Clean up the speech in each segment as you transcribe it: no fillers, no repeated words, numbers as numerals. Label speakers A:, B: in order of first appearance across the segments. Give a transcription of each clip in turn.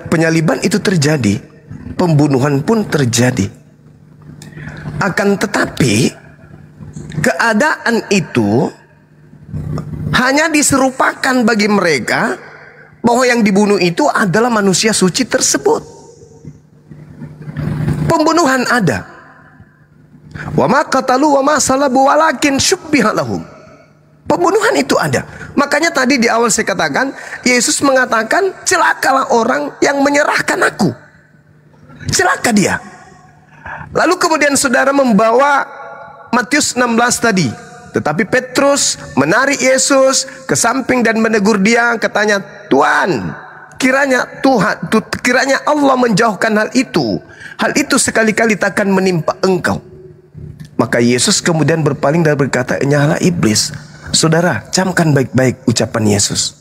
A: Penyaliban itu terjadi, pembunuhan pun terjadi. Akan tetapi keadaan itu hanya diserupakan bagi mereka bahwa yang dibunuh itu adalah manusia suci tersebut. Pembunuhan ada. Wa ma qatalu wa ma salabu walakin syubbiha lahum. Pembunuhan itu ada. Makanya tadi di awal saya katakan, Yesus mengatakan, celakalah orang yang menyerahkan aku. Celaka dia. Lalu kemudian saudara membawa Matius 16 tadi. Tetapi Petrus menarik Yesus ke samping dan menegur dia, katanya, Tuhan, kiranya Allah menjauhkan hal itu. Hal itu sekali-kali takkan menimpa engkau. Maka Yesus kemudian berpaling dan berkata, nyalah iblis. Saudara, camkan baik-baik ucapan Yesus.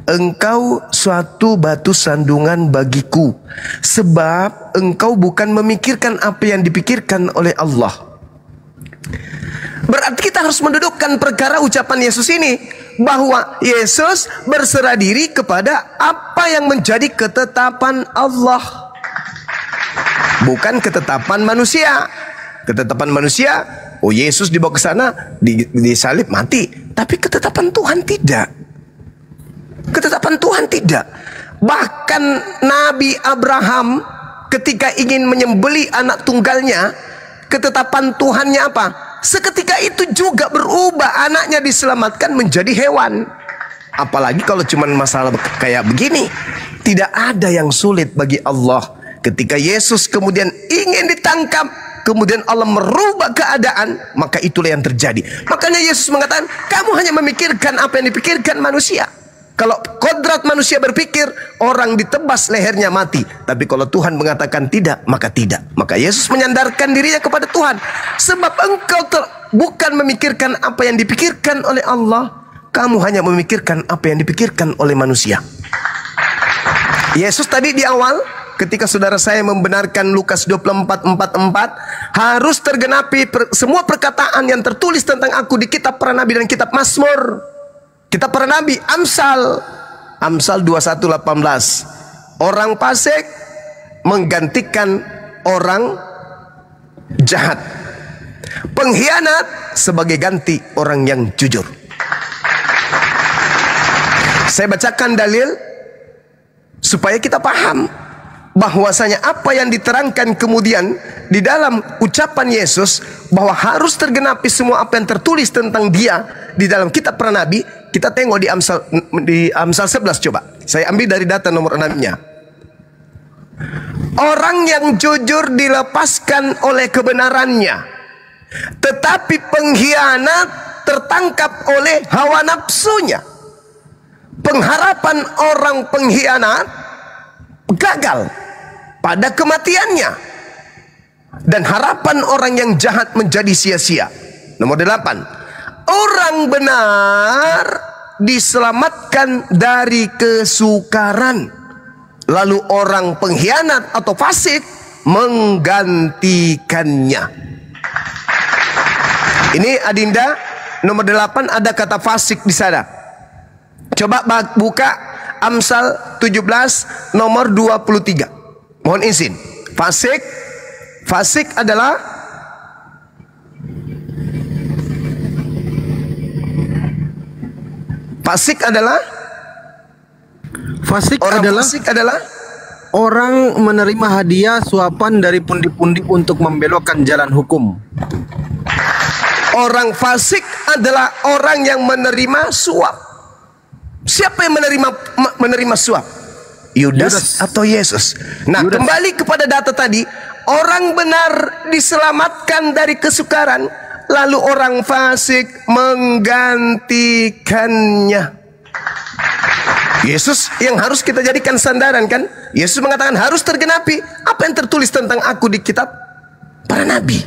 A: Engkau suatu batu sandungan bagiku, sebab engkau bukan memikirkan apa yang dipikirkan oleh Allah. Berarti kita harus mendudukkan perkara ucapan Yesus ini, bahwa Yesus berserah diri kepada apa yang menjadi ketetapan Allah, bukan ketetapan manusia. Ketetapan manusia, oh Yesus dibawa ke sana, disalib, mati. Tapi ketetapan Tuhan tidak. Ketetapan Tuhan tidak. Bahkan Nabi Abraham ketika ingin menyembelih anak tunggalnya, ketetapan Tuhannya apa? Seketika itu juga berubah, anaknya diselamatkan menjadi hewan. Apalagi kalau cuma masalah kayak begini. Tidak ada yang sulit bagi Allah. Ketika Yesus kemudian ingin ditangkap, kemudian Allah merubah keadaan, maka itulah yang terjadi. Makanya Yesus mengatakan, kamu hanya memikirkan apa yang dipikirkan manusia. Kalau kodrat manusia berpikir, orang ditebas lehernya mati. Tapi kalau Tuhan mengatakan tidak, maka tidak. Maka Yesus menyandarkan dirinya kepada Tuhan. Sebab engkau bukan memikirkan apa yang dipikirkan oleh Allah, kamu hanya memikirkan apa yang dipikirkan oleh manusia. Yesus tadi di awal, ketika saudara saya membenarkan Lukas 24:44, harus tergenapi semua perkataan yang tertulis tentang aku di kitab para nabi dan kitab Mazmur. Kitab para nabi, Amsal 21:18. Orang fasik menggantikan orang jahat. Pengkhianat sebagai ganti orang yang jujur. Saya bacakan dalil supaya kita paham bahwasanya apa yang diterangkan kemudian di dalam ucapan Yesus, bahwa harus tergenapi semua apa yang tertulis tentang dia di dalam kitab para nabi. Kita tengok di Amsal 11, coba. Saya ambil dari data nomor 6-nya. Orang yang jujur dilepaskan oleh kebenarannya, tetapi pengkhianat tertangkap oleh hawa nafsunya. Pengharapan orang pengkhianat gagal pada kematiannya, dan harapan orang yang jahat menjadi sia-sia. Nomor 8. Orang benar diselamatkan dari kesukaran, lalu orang pengkhianat atau fasik menggantikannya. Ini Adinda, nomor 8 ada kata fasik di sana. Coba buka Amsal 17 nomor 23. Mohon izin. Fasik adalah Fasik adalah
B: orang menerima hadiah suapan dari pundi-pundi untuk membelokkan jalan hukum.
A: Orang fasik adalah orang yang menerima suap. Siapa yang menerima suap? Yudas atau Yesus? Nah, Yudas. Kembali kepada data tadi, orang benar diselamatkan dari kesukaran, lalu orang fasik menggantikannya. Yesus yang harus kita jadikan sandaran, kan? Yesus mengatakan harus tergenapi apa yang tertulis tentang aku di kitab para nabi.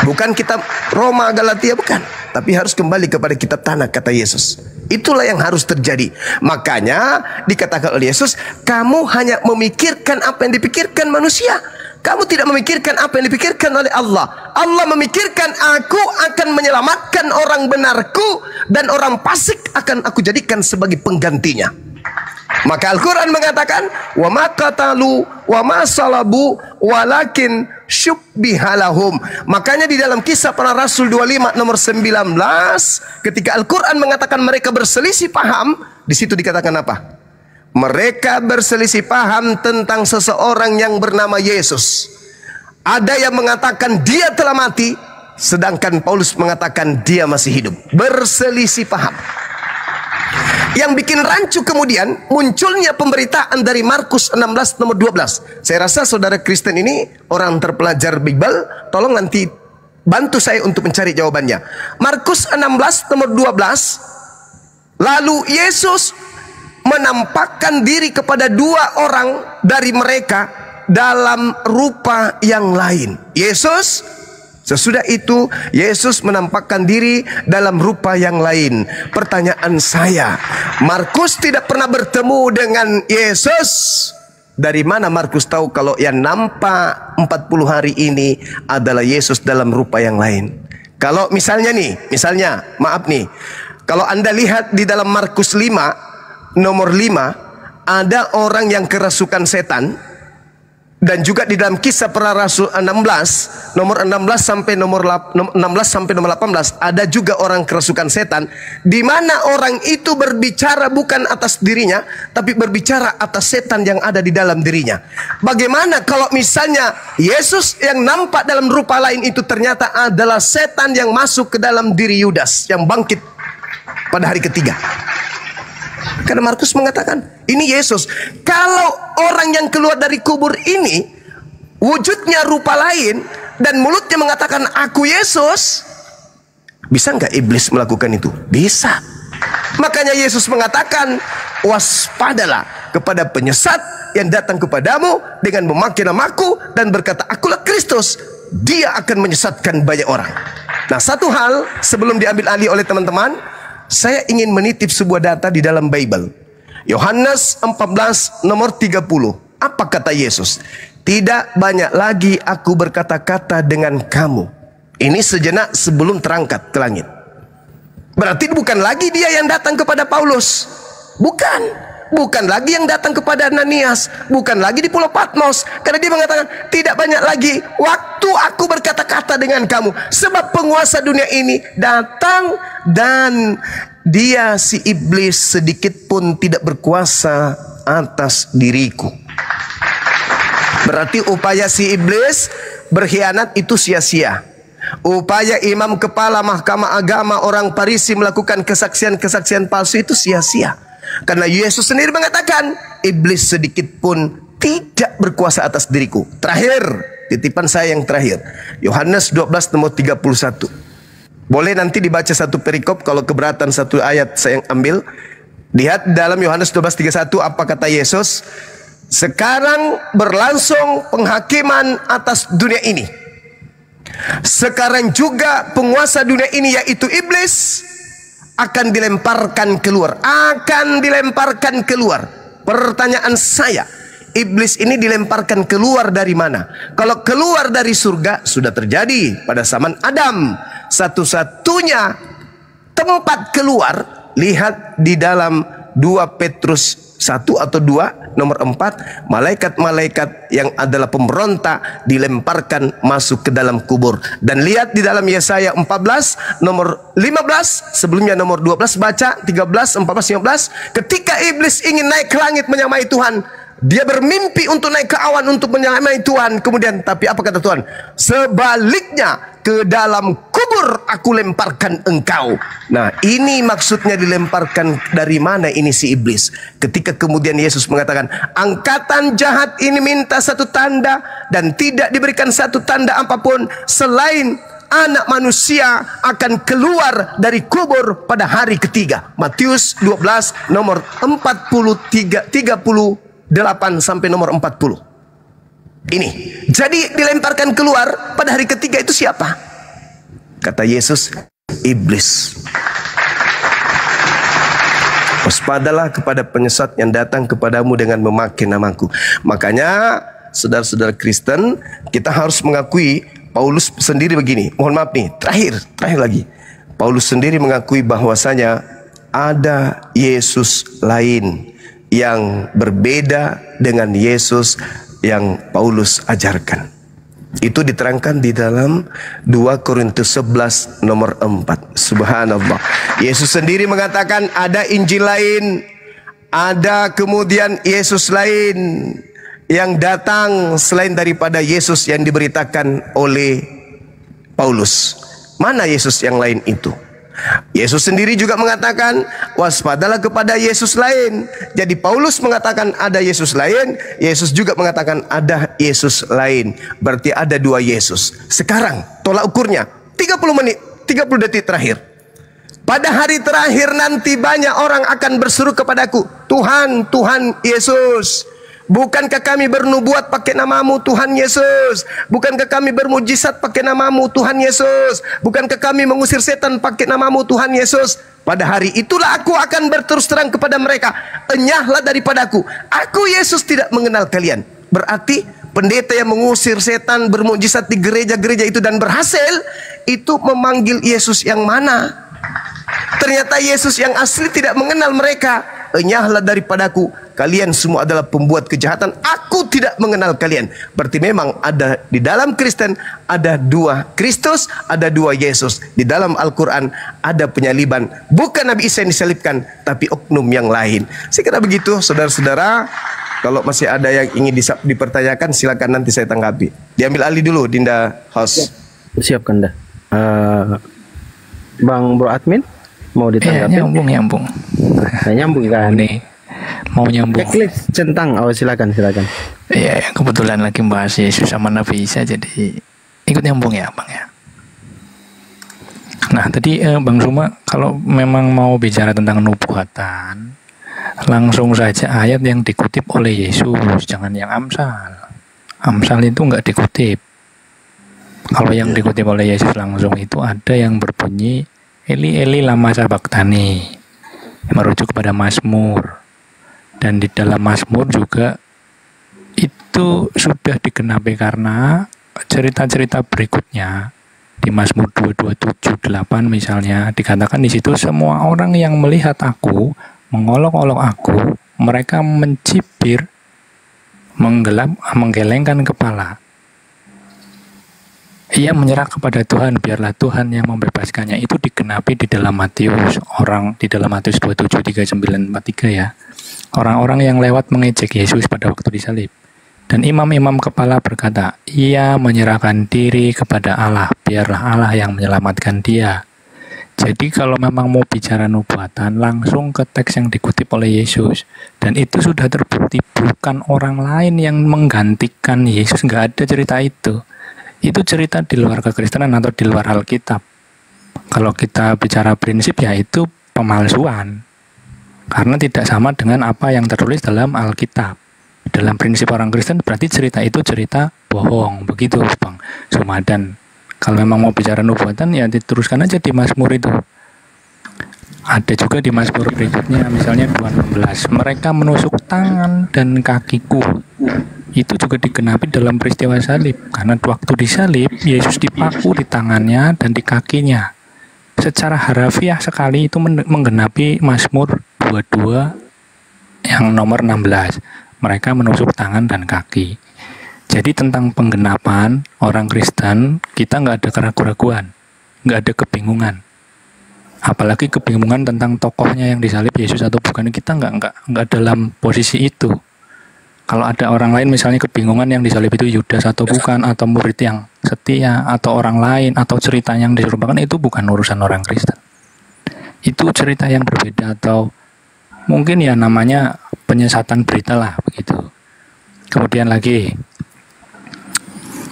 A: Bukan kitab Roma, Galatia, bukan. Tapi harus kembali kepada kitab Tanakh, kata Yesus. Itulah yang harus terjadi. Makanya dikatakan oleh Yesus, kamu hanya memikirkan apa yang dipikirkan manusia. Kamu tidak memikirkan apa yang dipikirkan oleh Allah. Allah memikirkan, aku akan menyelamatkan orang benarku, dan orang fasik akan aku jadikan sebagai penggantinya. Maka Al-Quran mengatakan, wa ma qatalu wa ma salabu walakin syubbihalahum. Makanya di dalam Kisah Para Rasul 25 nomor 19, ketika Al-Quran mengatakan mereka berselisih paham, di situ dikatakan apa? Mereka berselisih paham tentang seseorang yang bernama Yesus. Ada yang mengatakan dia telah mati, sedangkan Paulus mengatakan dia masih hidup. Berselisih paham. Yang bikin rancu kemudian munculnya pemberitaan dari Markus 16 nomor 12. Saya rasa saudara Kristen ini orang terpelajar Bible, tolong nanti bantu saya untuk mencari jawabannya. Markus 16 nomor 12. Lalu Yesus menampakkan diri kepada dua orang dari mereka dalam rupa yang lain. Sesudah itu Yesus menampakkan diri dalam rupa yang lain. Pertanyaan saya, Markus tidak pernah bertemu dengan Yesus. Dari mana Markus tahu kalau yang nampak 40 hari ini adalah Yesus dalam rupa yang lain? Kalau misalnya kalau Anda lihat di dalam Markus 5 nomor 5, ada orang yang kerasukan setan. Dan juga di dalam Kisah Para Rasul 16 nomor 16 sampai nomor 18 ada juga orang kerasukan setan, di mana orang itu berbicara bukan atas dirinya, tapi berbicara atas setan yang ada di dalam dirinya. Bagaimana kalau misalnya Yesus yang nampak dalam rupa lain itu ternyata adalah setan yang masuk ke dalam diri Yudas yang bangkit pada hari ketiga? Karena Markus mengatakan ini Yesus. Kalau orang yang keluar dari kubur ini wujudnya rupa lain dan mulutnya mengatakan aku Yesus, bisa nggak iblis melakukan itu? Bisa. Makanya Yesus mengatakan, waspadalah kepada penyesat yang datang kepadamu dengan memakai namaku dan berkata akulah Kristus. Dia akan menyesatkan banyak orang. Nah, satu hal sebelum diambil alih oleh teman-teman, saya ingin menitip sebuah data di dalam Bible. Yohanes 14 nomor 30. Apa kata Yesus? Tidak banyak lagi aku berkata-kata dengan kamu. Ini sejenak sebelum terangkat ke langit. Berarti bukan lagi dia yang datang kepada Paulus. Bukan lagi yang datang kepada Ananias. Bukan lagi di Pulau Patmos. Karena dia mengatakan tidak banyak lagi waktu aku berkata-kata dengan kamu. Sebab penguasa dunia ini datang dan dia si iblis sedikit pun tidak berkuasa atas diriku. Berarti upaya si iblis berkhianat itu sia-sia. Upaya imam kepala mahkamah agama orang Farisi melakukan kesaksian-kesaksian palsu itu sia-sia. Karena Yesus sendiri mengatakan iblis sedikit pun tidak berkuasa atas diriku. Terakhir, titipan saya yang terakhir, Yohanes 12 nomor 31. Boleh nanti dibaca satu perikop, kalau keberatan satu ayat saya yang ambil. Lihat dalam Yohanes 12:31 apa kata Yesus? Sekarang berlangsung penghakiman atas dunia ini. Sekarang juga penguasa dunia ini yaitu iblis akan dilemparkan keluar. Pertanyaan saya, iblis ini dilemparkan keluar dari mana? Kalau keluar dari surga sudah terjadi pada zaman Adam. Satu-satunya tempat keluar, lihat di dalam 2 Petrus 1 atau 2 nomor 4, malaikat-malaikat yang adalah pemberontak dilemparkan masuk ke dalam kubur. Dan lihat di dalam Yesaya 14 nomor 15, sebelumnya nomor 12, baca 13, 14, 15. Ketika iblis ingin naik ke langit menyamai Tuhan, dia bermimpi untuk naik ke awan untuk menyamai Tuhan. Kemudian tapi apa kata Tuhan? Sebaliknya, ke dalam kubur aku lemparkan engkau. Nah, ini maksudnya dilemparkan dari mana ini si iblis? Ketika kemudian Yesus mengatakan, angkatan jahat ini minta satu tanda dan tidak diberikan satu tanda apapun selain anak manusia akan keluar dari kubur pada hari ketiga. Matius 12 nomor 38 sampai nomor 40. Ini. Jadi dilemparkan keluar pada hari ketiga itu siapa? Kata Yesus, iblis. Waspadalah kepada penyesat yang datang kepadamu dengan memakai namaku. Makanya saudara-saudara Kristen, kita harus mengakui Paulus sendiri begini. Mohon maaf nih, terakhir lagi. Paulus sendiri mengakui bahwasanya ada Yesus lain yang berbeda dengan Yesus yang Paulus ajarkan. Itu diterangkan di dalam 2 Korintus 11 nomor 4. Subhanallah. Yesus sendiri mengatakan ada Injil lain, ada kemudian Yesus lain yang datang selain daripada Yesus yang diberitakan oleh Paulus. Mana Yesus yang lain itu? Yesus sendiri juga mengatakan waspadalah kepada Yesus lain. Jadi Paulus mengatakan ada Yesus lain, Yesus juga mengatakan ada Yesus lain. Berarti ada dua Yesus. Sekarang tolak ukurnya 30 menit, 30 detik terakhir. Pada hari terakhir nanti banyak orang akan berseru kepadaku, Tuhan, Tuhan Yesus, bukankah kami bernubuat pakai namamu Tuhan Yesus? Bukankah kami bermujizat pakai namamu Tuhan Yesus? Bukankah kami mengusir setan pakai namamu Tuhan Yesus? Pada hari itulah aku akan berterus terang kepada mereka, enyahlah daripadaku, aku Yesus tidak mengenal kalian. Berarti pendeta yang mengusir setan, bermujizat di gereja-gereja itu dan berhasil, itu memanggil Yesus yang mana? Ternyata Yesus yang asli tidak mengenal mereka. Enyahlah daripadaku, kalian semua adalah pembuat kejahatan, aku tidak mengenal kalian. Berarti memang ada di dalam Kristen ada dua Kristus, ada dua Yesus. Di dalam Al-Quran ada penyaliban, bukan Nabi Isa yang disalibkan, tapi oknum yang lain. Saya kira begitu saudara-saudara. Kalau masih ada yang ingin dipertanyakan, silakan nanti saya tanggapi. Diambil alih dulu Dinda host.
B: Siapkan dah. Bang Bro Admin mau ditanggapi?
C: Nyambung.
B: Nah, nyambung kan?
C: Nih, mau nyambung.
B: Checklist centang. Oh, silakan.
C: Iya, kebetulan lagi bahas Yesus sama Nabi Isa, jadi ikut nyambung ya, Bang ya. Nah, tadi Bang Suma kalau memang mau bicara tentang nubuatan, langsung saja ayat yang dikutip oleh Yesus, jangan yang Amsal. Amsal itu enggak dikutip. Kalau yang dikutip oleh Yesus langsung itu ada yang berbunyi Eli Eli lama sabachthani, merujuk kepada Mazmur. Dan di dalam Mazmur juga itu sudah digenapi karena cerita-cerita berikutnya di Mazmur 2:7-8 misalnya dikatakan di situ, semua orang yang melihat aku mengolok-olok aku, mereka mencibir, menggelengkan kepala. Ia menyerah kepada Tuhan, biarlah Tuhan yang membebaskannya. Itu digenapi di dalam Matius, di dalam Matius 27:39-43 ya. Orang-orang yang lewat mengejek Yesus pada waktu disalib. Dan imam-imam kepala berkata, ia menyerahkan diri kepada Allah, biarlah Allah yang menyelamatkan dia. Jadi kalau memang mau bicara nubuatan, langsung ke teks yang dikutip oleh Yesus. Dan itu sudah terbukti, bukan orang lain yang menggantikan Yesus, nggak ada cerita itu. Itu cerita di luar kekristenan atau di luar Alkitab. Kalau kita bicara prinsip, ya itu pemalsuan. Karena tidak sama dengan apa yang tertulis dalam Alkitab. Dalam prinsip orang Kristen berarti cerita itu cerita bohong. Begitu Bang Sumadan. Kalau memang mau bicara nubuatan, ya diteruskan aja di Mazmur itu. Ada juga di Mazmur berikutnya, misalnya 2:16. Mereka menusuk tangan dan kakiku. Itu juga digenapi dalam peristiwa salib. Karena waktu disalib, Yesus dipaku di tangannya dan di kakinya. Secara harafiah sekali itu menggenapi Mazmur 22 yang nomor 16. Mereka menusuk tangan dan kaki. Jadi tentang penggenapan orang Kristen, kita nggak ada keraguan-raguan, nggak ada kebingungan. Apalagi kebingungan tentang tokohnya yang disalib Yesus atau bukan, kita nggak dalam posisi itu. Kalau ada orang lain misalnya kebingungan yang disalib itu Yudas atau bukan, atau murid yang setia, atau orang lain, atau cerita yang diserupakan, itu bukan urusan orang Kristen. Itu cerita yang berbeda, atau mungkin ya namanya penyesatan berita lah begitu. Kemudian lagi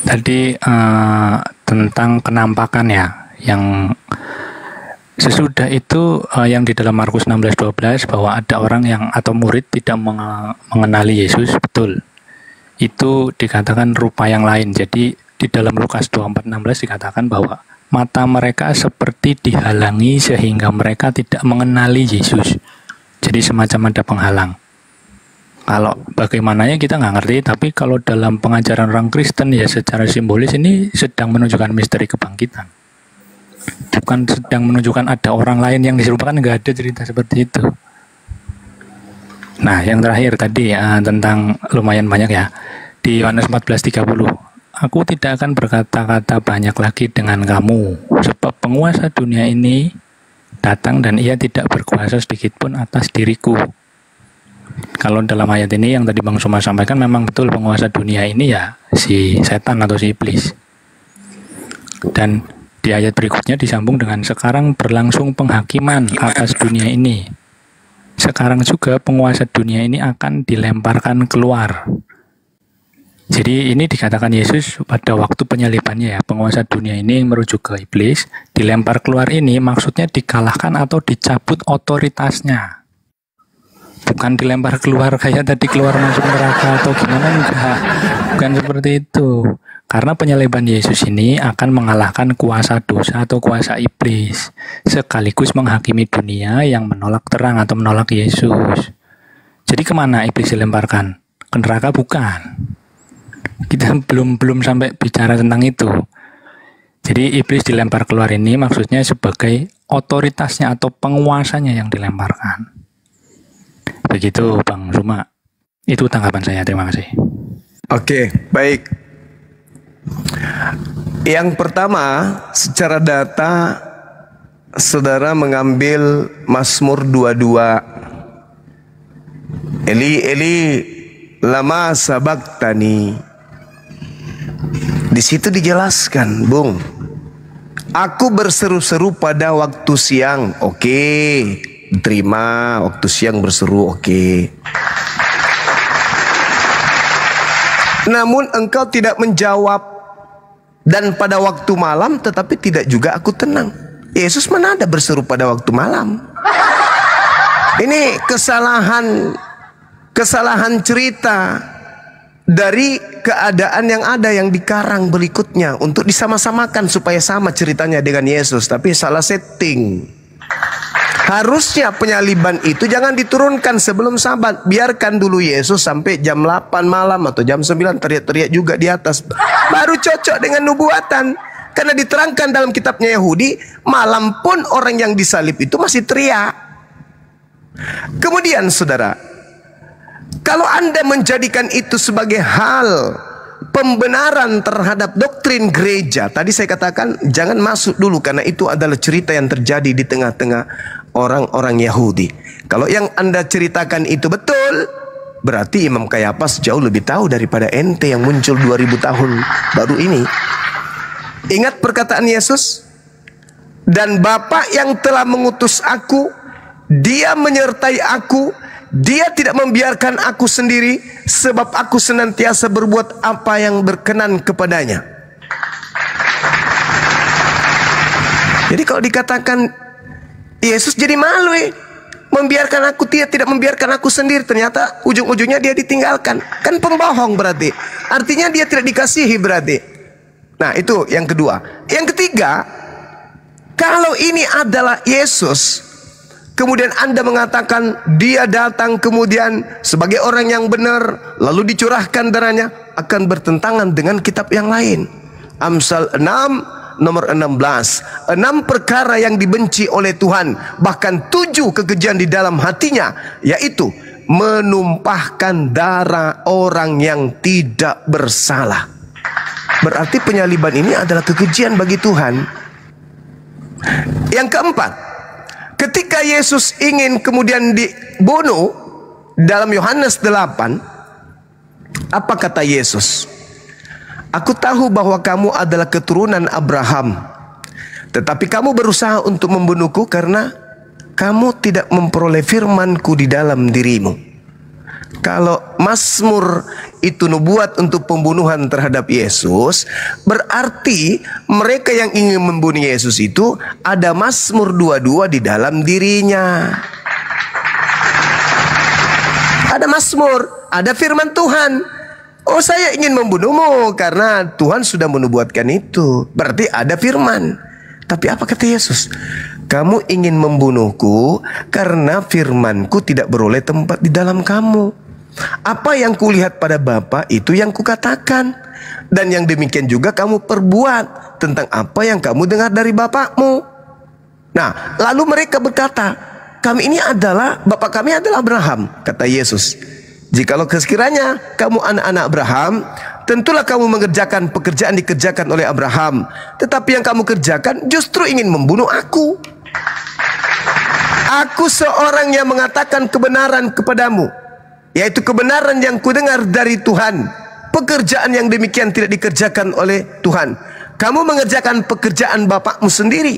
C: tadi tentang kenampakan ya, yang sesudah itu yang di dalam Markus 16:12 bahwa ada orang yang atau murid tidak mengenali Yesus, betul. Itu dikatakan rupa yang lain. Jadi di dalam Lukas 24:16 dikatakan bahwa mata mereka seperti dihalangi sehingga mereka tidak mengenali Yesus. Jadi semacam ada penghalang. Kalau bagaimananya kita nggak ngerti, tapi kalau dalam pengajaran orang Kristen ya secara simbolis ini sedang menunjukkan misteri kebangkitan. Bukan sedang menunjukkan ada orang lain yang diserupakan, nggak ada cerita seperti itu. Nah, yang terakhir tadi tentang lumayan banyak ya. Di Yohanes 14:30, aku tidak akan berkata-kata banyak lagi dengan kamu, sebab penguasa dunia ini datang dan ia tidak berkuasa sedikit pun atas diriku. Kalau dalam ayat ini yang tadi Bang Suma sampaikan, memang betul penguasa dunia ini ya si setan atau si iblis. Dan di ayat berikutnya disambung dengan sekarang berlangsung penghakiman atas dunia ini. Sekarang juga penguasa dunia ini akan dilemparkan keluar. Jadi ini dikatakan Yesus pada waktu penyalibannya ya, penguasa dunia ini merujuk ke iblis, dilempar keluar ini maksudnya dikalahkan atau dicabut otoritasnya. Bukan dilempar keluar kayak tadi keluar masuk neraka atau gimana, enggak. Bukan seperti itu. Karena penyaliban Yesus ini akan mengalahkan kuasa dosa atau kuasa iblis, sekaligus menghakimi dunia yang menolak terang atau menolak Yesus. Jadi kemana iblis dilemparkan? Ke neraka bukan. Kita belum sampai bicara tentang itu. Jadi iblis dilempar keluar ini maksudnya sebagai otoritasnya atau penguasanya yang dilemparkan. Begitu Bang Suma. Itu tanggapan saya, terima kasih.
A: Oke, baik. Yang pertama, secara data saudara mengambil Mazmur 22. Eli lama sabaktani. Di situ dijelaskan, Bung. Aku berseru-seru pada waktu siang. Oke. Terima, waktu siang berseru, oke. Namun engkau tidak menjawab, dan pada waktu malam tetapi tidak juga aku tenang. Yesus mana ada berseru pada waktu malam? Ini kesalahan cerita dari keadaan yang ada yang dikarang berikutnya untuk disama-samakan supaya sama ceritanya dengan Yesus, tapi salah setting. Harusnya penyaliban itu jangan diturunkan sebelum Sabat. Biarkan dulu Yesus sampai jam 8 malam atau jam 9 teriak-teriak juga di atas. Baru cocok dengan nubuatan. Karena diterangkan dalam kitabnya Yahudi, malam pun orang yang disalib itu masih teriak. Kemudian saudara, kalau Anda menjadikan itu sebagai hal pembenaran terhadap doktrin gereja, tadi saya katakan jangan masuk dulu karena itu adalah cerita yang terjadi di tengah-tengah orang-orang Yahudi. Kalau yang Anda ceritakan itu betul, berarti Imam Kayafas jauh lebih tahu daripada ente yang muncul 2000 tahun baru ini. Ingat perkataan Yesus, dan Bapa yang telah mengutus aku, dia menyertai aku. Dia tidak membiarkan aku sendiri, sebab aku senantiasa berbuat apa yang berkenan kepadanya. Jadi kalau dikatakan Yesus jadi malu, membiarkan aku, dia tidak membiarkan aku sendiri, ternyata ujung-ujungnya dia ditinggalkan. Kan pembohong berarti. Artinya dia tidak dikasihi berarti. Nah itu yang kedua. Yang ketiga, kalau ini adalah Yesus, kemudian Anda mengatakan dia datang kemudian sebagai orang yang benar, lalu dicurahkan darahnya, akan bertentangan dengan kitab yang lain. Amsal 6 nomor 16. 6 perkara yang dibenci oleh Tuhan, bahkan 7 kekejian di dalam hatinya, yaitu menumpahkan darah orang yang tidak bersalah. Berarti penyaliban ini adalah kekejian bagi Tuhan. Yang keempat, ketika Yesus ingin kemudian dibunuh dalam Yohanes 8, apa kata Yesus? Aku tahu bahwa kamu adalah keturunan Abraham, tetapi kamu berusaha untuk membunuhku karena kamu tidak memperoleh firman-Ku di dalam dirimu. Kalau Mazmur itu nubuat untuk pembunuhan terhadap Yesus, berarti mereka yang ingin membunuh Yesus itu ada Mazmur 22 di dalam dirinya. Ada Mazmur, ada firman Tuhan. Oh, saya ingin membunuhmu karena Tuhan sudah menubuatkan itu. Berarti ada firman. Tapi apa kata Yesus? Kamu ingin membunuhku karena firmanku tidak beroleh tempat di dalam kamu. Apa yang kulihat pada Bapa itu yang kukatakan, dan yang demikian juga kamu perbuat tentang apa yang kamu dengar dari Bapakmu. Nah, lalu mereka berkata, Bapa kami adalah Abraham. Kata Yesus, jikalau sekiranya kamu anak-anak Abraham, tentulah kamu mengerjakan pekerjaan dikerjakan oleh Abraham. Tetapi yang kamu kerjakan justru ingin membunuh aku. Aku seorang yang mengatakan kebenaran kepadamu, yaitu kebenaran yang kudengar dari Tuhan. Pekerjaan yang demikian tidak dikerjakan oleh Tuhan. Kamu mengerjakan pekerjaan bapakmu sendiri.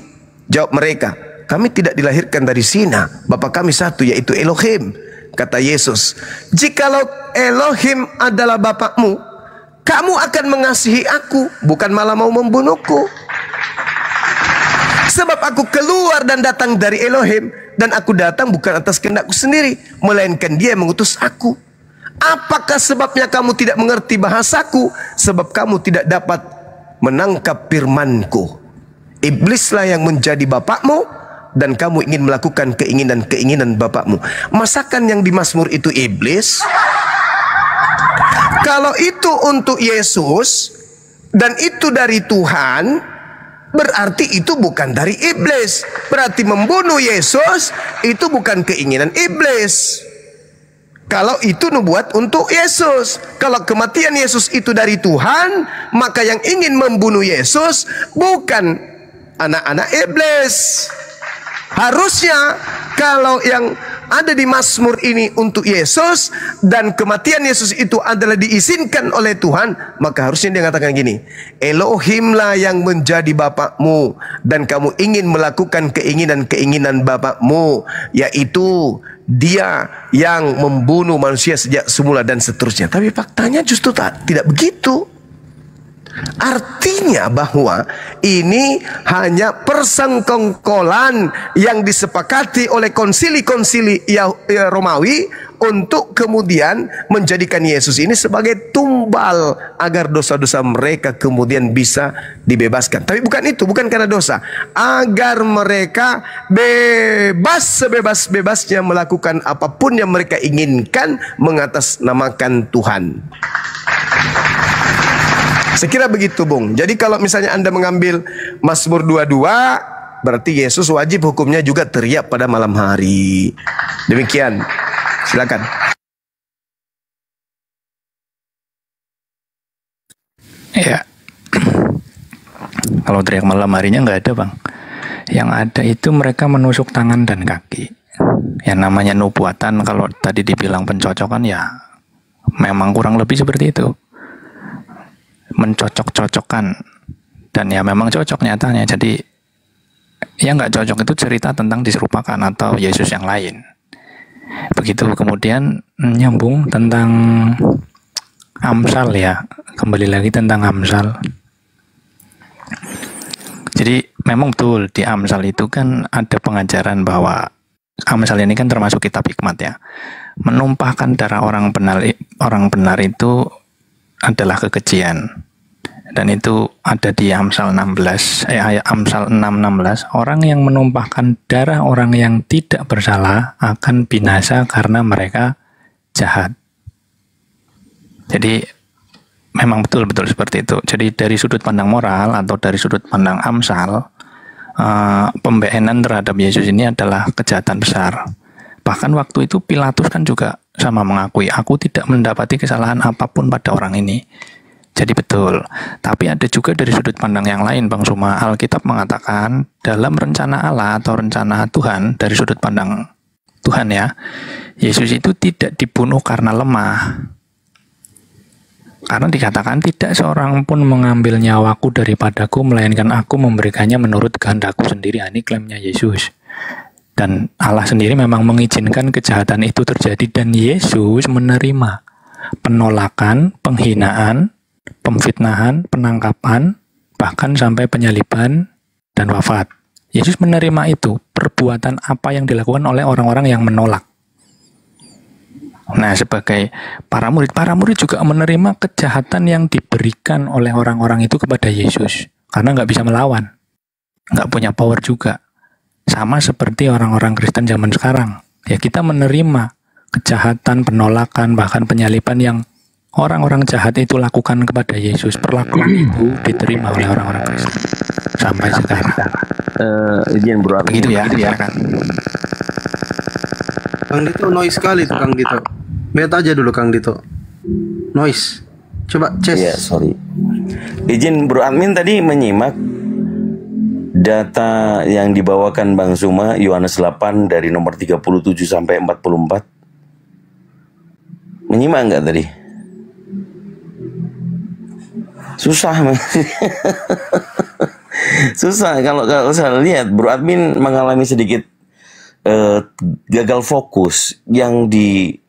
A: Jawab mereka, kami tidak dilahirkan dari zina. Bapa kami satu, yaitu Elohim. Kata Yesus, jikalau Elohim adalah bapakmu, kamu akan mengasihi aku, bukan malah mau membunuhku. Sebab aku keluar dan datang dari Elohim, dan aku datang bukan atas kehendakku sendiri, melainkan Dia yang mengutus aku. Apakah sebabnya kamu tidak mengerti bahasaku? Sebab kamu tidak dapat menangkap firmanku. Iblislah yang menjadi bapakmu, dan kamu ingin melakukan keinginan-keinginan bapakmu. Masakan yang di Mazmur itu iblis? Kalau itu untuk Yesus dan itu dari Tuhan, berarti itu bukan dari iblis. Berarti membunuh Yesus itu bukan keinginan iblis. Kalau itu nubuat untuk Yesus. Kalau kematian Yesus itu dari Tuhan, maka yang ingin membunuh Yesus bukan anak-anak iblis. Harusnya kalau yang ada di Mazmur ini untuk Yesus dan kematian Yesus itu adalah diizinkan oleh Tuhan, maka harusnya dia mengatakan gini, Elohimlah yang menjadi bapakmu, dan kamu ingin melakukan keinginan-keinginan bapakmu, yaitu Dia yang membunuh manusia sejak semula dan seterusnya. Tapi faktanya justru tidak begitu. Artinya bahwa ini hanya persengkongkolan yang disepakati oleh konsili-konsili Romawi untuk kemudian menjadikan Yesus ini sebagai tumbal agar dosa-dosa mereka kemudian bisa dibebaskan. Tapi bukan itu, bukan karena dosa, agar mereka bebas sebebas-bebasnya melakukan apapun yang mereka inginkan mengatasnamakan Tuhan. Sekira begitu, Bung. Jadi kalau misalnya Anda mengambil Mazmur 22, berarti Yesus wajib hukumnya juga teriak pada malam hari. Demikian. Silakan.
C: Ya. Kalau teriak malam harinya nggak ada, Bang. Yang ada itu mereka menusuk tangan dan kaki. Yang namanya nubuatan, kalau tadi dibilang pencocokan, ya memang kurang lebih seperti itu. Mencocok-cocokkan, dan ya memang cocok nyatanya. Jadi yang nggak cocok itu cerita tentang diserupakan atau Yesus yang lain. Begitu. Kemudian nyambung tentang Amsal, ya, kembali lagi tentang Amsal. Jadi memang betul di Amsal itu kan ada pengajaran bahwa Amsal ini kan termasuk kitab hikmat, ya. Menumpahkan darah orang benar itu adalah kekejian. Dan itu ada di Amsal 16, Amsal 6:16. Orang yang menumpahkan darah orang yang tidak bersalah akan binasa karena mereka jahat. Jadi memang betul-betul seperti itu. Jadi dari sudut pandang moral atau dari sudut pandang Amsal, pembeenan terhadap Yesus ini adalah kejahatan besar. Bahkan waktu itu Pilatus kan juga sama mengakui, aku tidak mendapati kesalahan apapun pada orang ini. Jadi betul. Tapi ada juga dari sudut pandang yang lain, Bang Suma. Alkitab mengatakan dalam rencana Allah atau rencana Tuhan, dari sudut pandang Tuhan, ya, Yesus itu tidak dibunuh karena lemah. Karena dikatakan tidak seorang pun mengambil nyawaku daripadaku, melainkan aku memberikannya menurut kehendakku sendiri. Ini klaimnya Yesus. Dan Allah sendiri memang mengizinkan kejahatan itu terjadi, dan Yesus menerima penolakan, penghinaan, pemfitnahan, penangkapan, bahkan sampai penyaliban dan wafat. Yesus menerima itu, perbuatan apa yang dilakukan oleh orang-orang yang menolak. Nah, sebagai para murid juga menerima kejahatan yang diberikan oleh orang-orang itu kepada Yesus, karena nggak bisa melawan, nggak punya power juga. Sama seperti orang-orang Kristen zaman sekarang. Ya, kita menerima kejahatan, penolakan, bahkan penyaliban yang orang-orang jahat itu lakukan kepada Yesus. Perlakuan itu diterima oleh orang-orang Kristen sampai sekarang.
D: Izin bro,
C: Begitu ya, kan?
B: Kang Dito noise sekali tuh Kang Dito. Lihat aja dulu Kang Dito. Noise. Coba Ces.
D: Iya, sorry. Izin bro admin tadi menyimak data yang dibawakan Bang Suma Yohanes 8 dari nomor 37 sampai 44. Menyimak enggak tadi? Susah susah kalau saya lihat bro admin mengalami sedikit gagal fokus yang di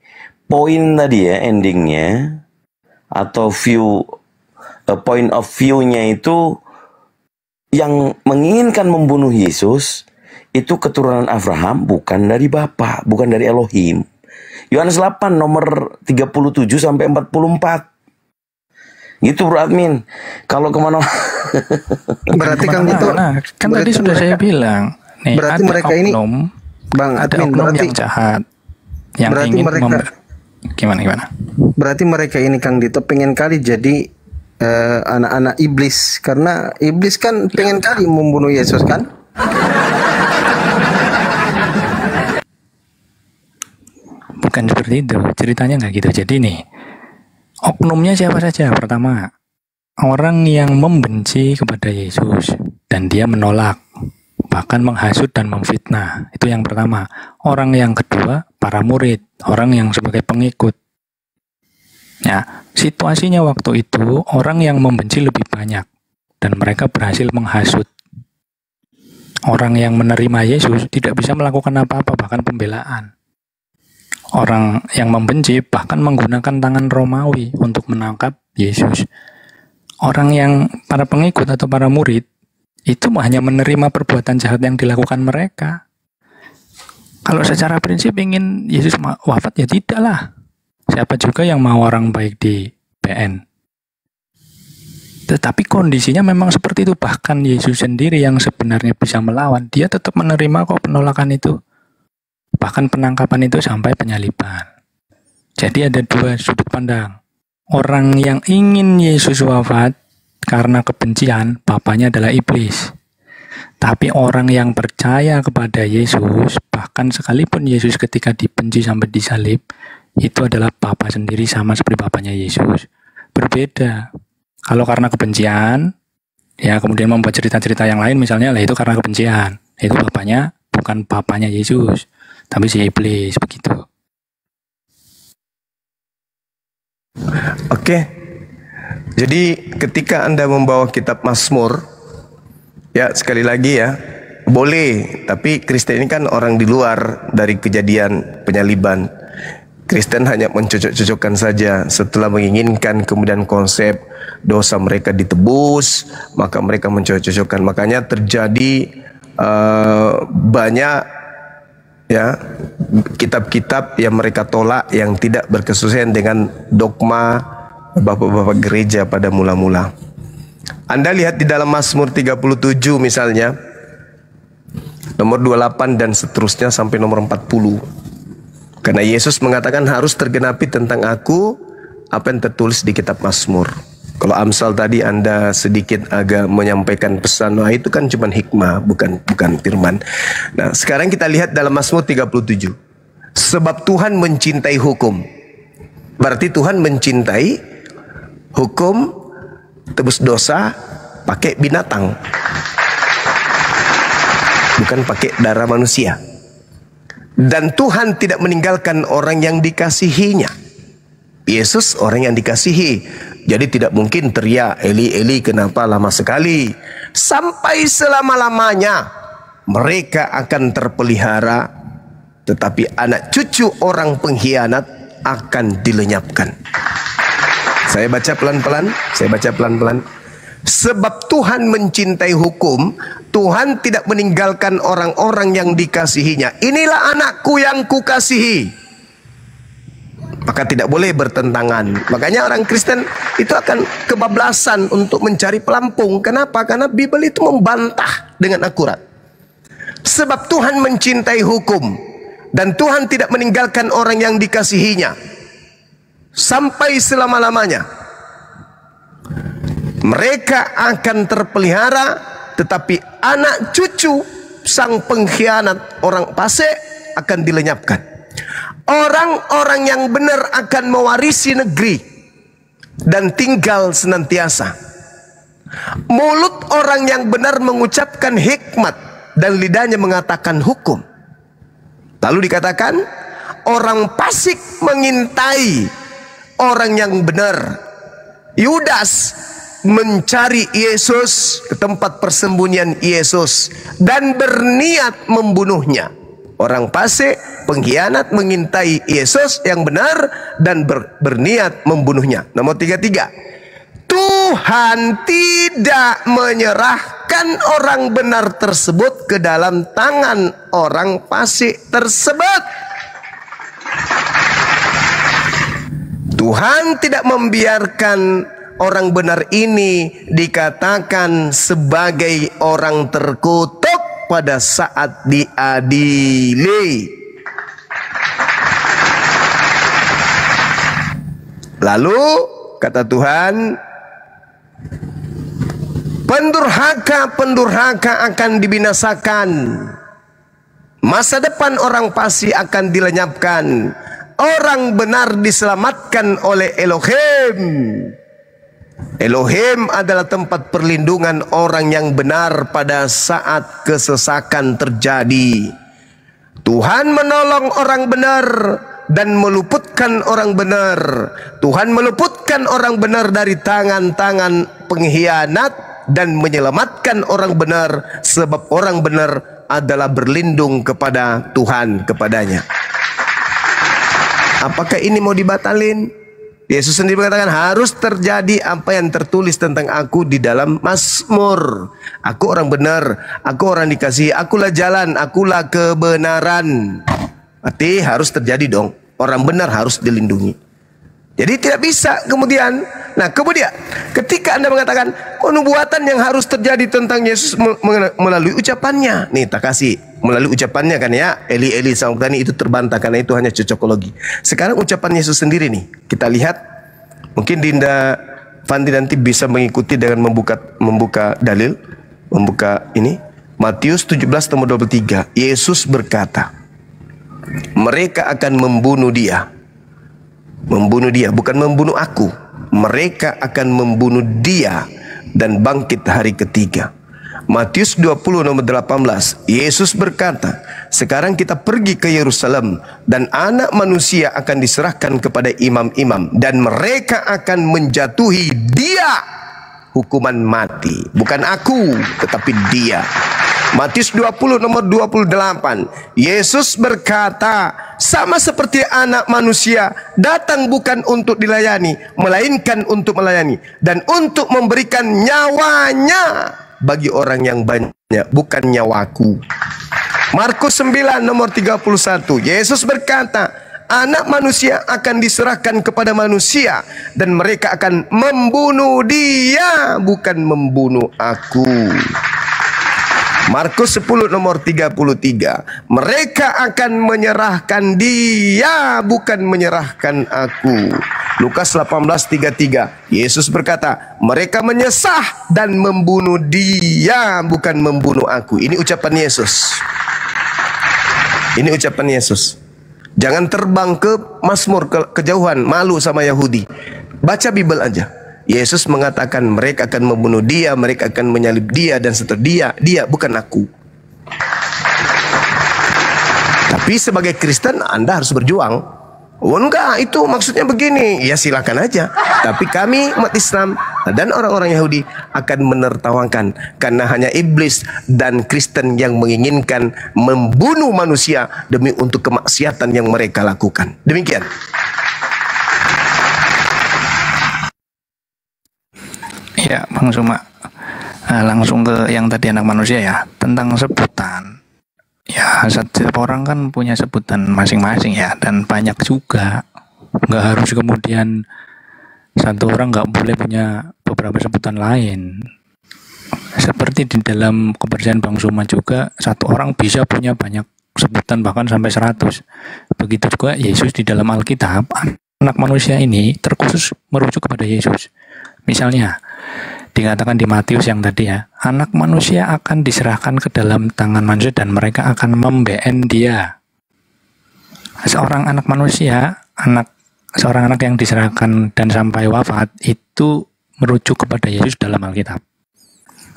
D: poin tadi ya, endingnya atau point of view-nya itu yang menginginkan membunuh Yesus itu keturunan Abraham, bukan dari Bapa, bukan dari Elohim. Yohanes 8 nomor 37 sampai 44. Gitu bro admin. Kalau kemana
B: Berarti Kang Dito,
C: kan tadi sudah saya bilang nih,
B: berarti
C: ada
B: mereka ini Bang
C: ada
B: admin,
C: oknum
B: berarti
C: yang jahat yang
B: berarti
C: ingin
B: mereka
C: gimana
B: berarti mereka ini Kang Dito pengen kali jadi anak-anak iblis, karena iblis kan pengen kali membunuh Yesus kan?
C: Bukan seperti itu, ceritanya nggak gitu. Jadi nih, oknumnya siapa saja? Pertama, orang yang membenci kepada Yesus dan dia menolak, bahkan menghasut dan memfitnah. Itu yang pertama. Orang yang kedua, para murid, orang yang sebagai pengikut. Ya, situasinya waktu itu orang yang membenci lebih banyak dan mereka berhasil menghasut. Orang yang menerima Yesus tidak bisa melakukan apa-apa, bahkan pembelaan. Orang yang membenci bahkan menggunakan tangan Romawi untuk menangkap Yesus. Orang yang para pengikut atau para murid itu hanya menerima perbuatan jahat yang dilakukan mereka. Kalau secara prinsip ingin Yesus wafat ya tidaklah. Siapa juga yang mau orang baik di PN. Tetapi kondisinya memang seperti itu. Bahkan Yesus sendiri yang sebenarnya bisa melawan, dia tetap menerima kok penolakan itu. Bahkan penangkapan itu sampai penyaliban. Jadi ada dua sudut pandang. Orang yang ingin Yesus wafat karena kebencian, bapaknya adalah iblis. Tapi orang yang percaya kepada Yesus, bahkan sekalipun Yesus ketika dibenci sampai disalib, itu adalah Bapa sendiri sama seperti Bapaknya Yesus. Berbeda. Kalau karena kebencian, ya kemudian membuat cerita-cerita yang lain misalnya, lah itu karena kebencian. Itu Bapaknya bukan Bapaknya Yesus, tapi si iblis, begitu.
A: Oke. Jadi ketika Anda membawa kitab Mazmur, ya sekali lagi ya, boleh, tapi Kristen ini kan orang di luar dari kejadian penyaliban. Kristen hanya mencocok-cocokkan saja. Setelah menginginkan kemudian konsep dosa mereka ditebus, maka mereka mencocok-cocokkan. Makanya terjadi banyak ya kitab-kitab yang mereka tolak yang tidak berkesesuaian dengan dogma bapak-bapak gereja pada mula-mula. Anda lihat di dalam Mazmur 37 misalnya, nomor 28 dan seterusnya sampai nomor 40. Karena Yesus mengatakan harus tergenapi tentang aku apa yang tertulis di kitab Mazmur. Kalau Amsal tadi Anda sedikit agak menyampaikan pesan, wah itu kan cuma hikmah, bukan firman. Nah, sekarang kita lihat dalam Mazmur 37. Sebab Tuhan mencintai hukum. Berarti Tuhan mencintai hukum tebus dosa pakai binatang. Bukan pakai darah manusia. Dan Tuhan tidak meninggalkan orang yang dikasihinya. Yesus orang yang dikasihi. Jadi tidak mungkin teriak, Eli, Eli, kenapa lama sekali? Sampai selama-lamanya mereka akan terpelihara. Tetapi anak cucu orang pengkhianat akan dilenyapkan. Saya baca pelan-pelan. Sebab Tuhan mencintai hukum, Tuhan tidak meninggalkan orang-orang yang dikasihinya. Inilah anakku yang kukasihi. Maka tidak boleh bertentangan. Makanya orang Kristen itu akan kebablasan untuk mencari pelampung. Kenapa? Karena Bible itu membantah dengan akurat. Sebab Tuhan mencintai hukum. Dan Tuhan tidak meninggalkan orang yang dikasihinya sampai selama-lamanya. Mereka akan terpelihara, tetapi anak cucu sang pengkhianat orang fasik akan dilenyapkan. Orang-orang yang benar akan mewarisi negeri dan tinggal senantiasa. Mulut orang yang benar mengucapkan hikmat dan lidahnya mengatakan hukum. Lalu dikatakan, orang fasik mengintai orang yang benar. Yudas mencari Yesus ke tempat persembunyian Yesus dan berniat membunuhnya. Orang fasik, pengkhianat mengintai Yesus yang benar dan berniat membunuhnya. Nomor 33. Tuhan tidak menyerahkan orang benar tersebut ke dalam tangan orang fasik tersebut. Tuhan tidak membiarkan orang benar ini dikatakan sebagai orang terkutuk pada saat diadili. Lalu kata Tuhan, pendurhaka akan dibinasakan. Masa depan orang fasik akan dilenyapkan. Orang benar diselamatkan oleh Elohim. Elohim adalah tempat perlindungan orang yang benar pada saat kesesakan terjadi. Tuhan menolong orang benar dan meluputkan orang benar. Tuhan meluputkan orang benar dari tangan-tangan pengkhianat dan menyelamatkan orang benar, sebab orang benar adalah berlindung kepada Tuhan kepadanya. Apakah ini mau dibatalin? Yesus sendiri mengatakan harus terjadi apa yang tertulis tentang aku di dalam Mazmur. Aku orang benar, aku orang dikasihi, akulah jalan, akulah kebenaran. Berarti harus terjadi dong. Orang benar harus dilindungi. Jadi tidak bisa kemudian. Nah kemudian ketika Anda mengatakan nubuatan yang harus terjadi tentang Yesus melalui ucapannya. Nih tak kasih melalui ucapannya kan ya. Eli Eli Sabachthani itu terbantah karena itu hanya cocokologi. Sekarang ucapan Yesus sendiri nih. Kita lihat. Mungkin Dinda Fandi nanti bisa mengikuti dengan membuka dalil. Membuka ini. Matius 17:23. Yesus berkata, mereka akan membunuh dia. Membunuh dia, bukan membunuh aku. Mereka akan membunuh dia dan bangkit hari ketiga. Matius 20:18. Yesus berkata, sekarang kita pergi ke Yerusalem dan anak manusia akan diserahkan kepada imam-imam dan mereka akan menjatuhi dia hukuman mati. Bukan aku, tetapi dia. Matius 20:28. Yesus berkata, sama seperti anak manusia datang bukan untuk dilayani, melainkan untuk melayani dan untuk memberikan nyawanya bagi orang yang banyak, bukan nyawaku. Markus 9:31. Yesus berkata, anak manusia akan diserahkan kepada manusia dan mereka akan membunuh dia, bukan membunuh aku. Markus 10:33. Mereka akan menyerahkan dia, bukan menyerahkan aku. Lukas 18:33. Yesus berkata, mereka menyesah dan membunuh dia, bukan membunuh aku. Ini ucapan Yesus. Ini ucapan Yesus. Jangan terbang ke Mazmur, kejauhan, malu sama Yahudi. Baca Bible aja. Yesus mengatakan mereka akan membunuh dia, mereka akan menyalib dia dan seterusnya. Dia bukan aku. Tapi sebagai Kristen Anda harus berjuang. Oh enggak, itu maksudnya begini. Ya silakan aja. Tapi kami umat Islam dan orang-orang Yahudi akan menertawakan karena hanya iblis dan Kristen yang menginginkan membunuh manusia demi untuk kemaksiatan yang mereka lakukan. Demikian.
C: Ya, Bang Suma, langsung ke yang tadi anak manusia ya, tentang sebutan. Ya, setiap orang kan punya sebutan masing-masing ya, dan banyak juga. Nggak harus kemudian satu orang nggak boleh punya beberapa sebutan lain. Seperti di dalam kepercayaan Bang Suma juga, satu orang bisa punya banyak sebutan bahkan sampai 100. Begitu juga Yesus di dalam Alkitab, anak manusia ini terkhusus merujuk kepada Yesus. Misalnya, dikatakan di Matius yang tadi ya, anak manusia akan diserahkan ke dalam tangan manusia dan mereka akan membeen dia. Seorang anak manusia, seorang anak yang diserahkan dan sampai wafat itu merujuk kepada Yesus dalam Alkitab.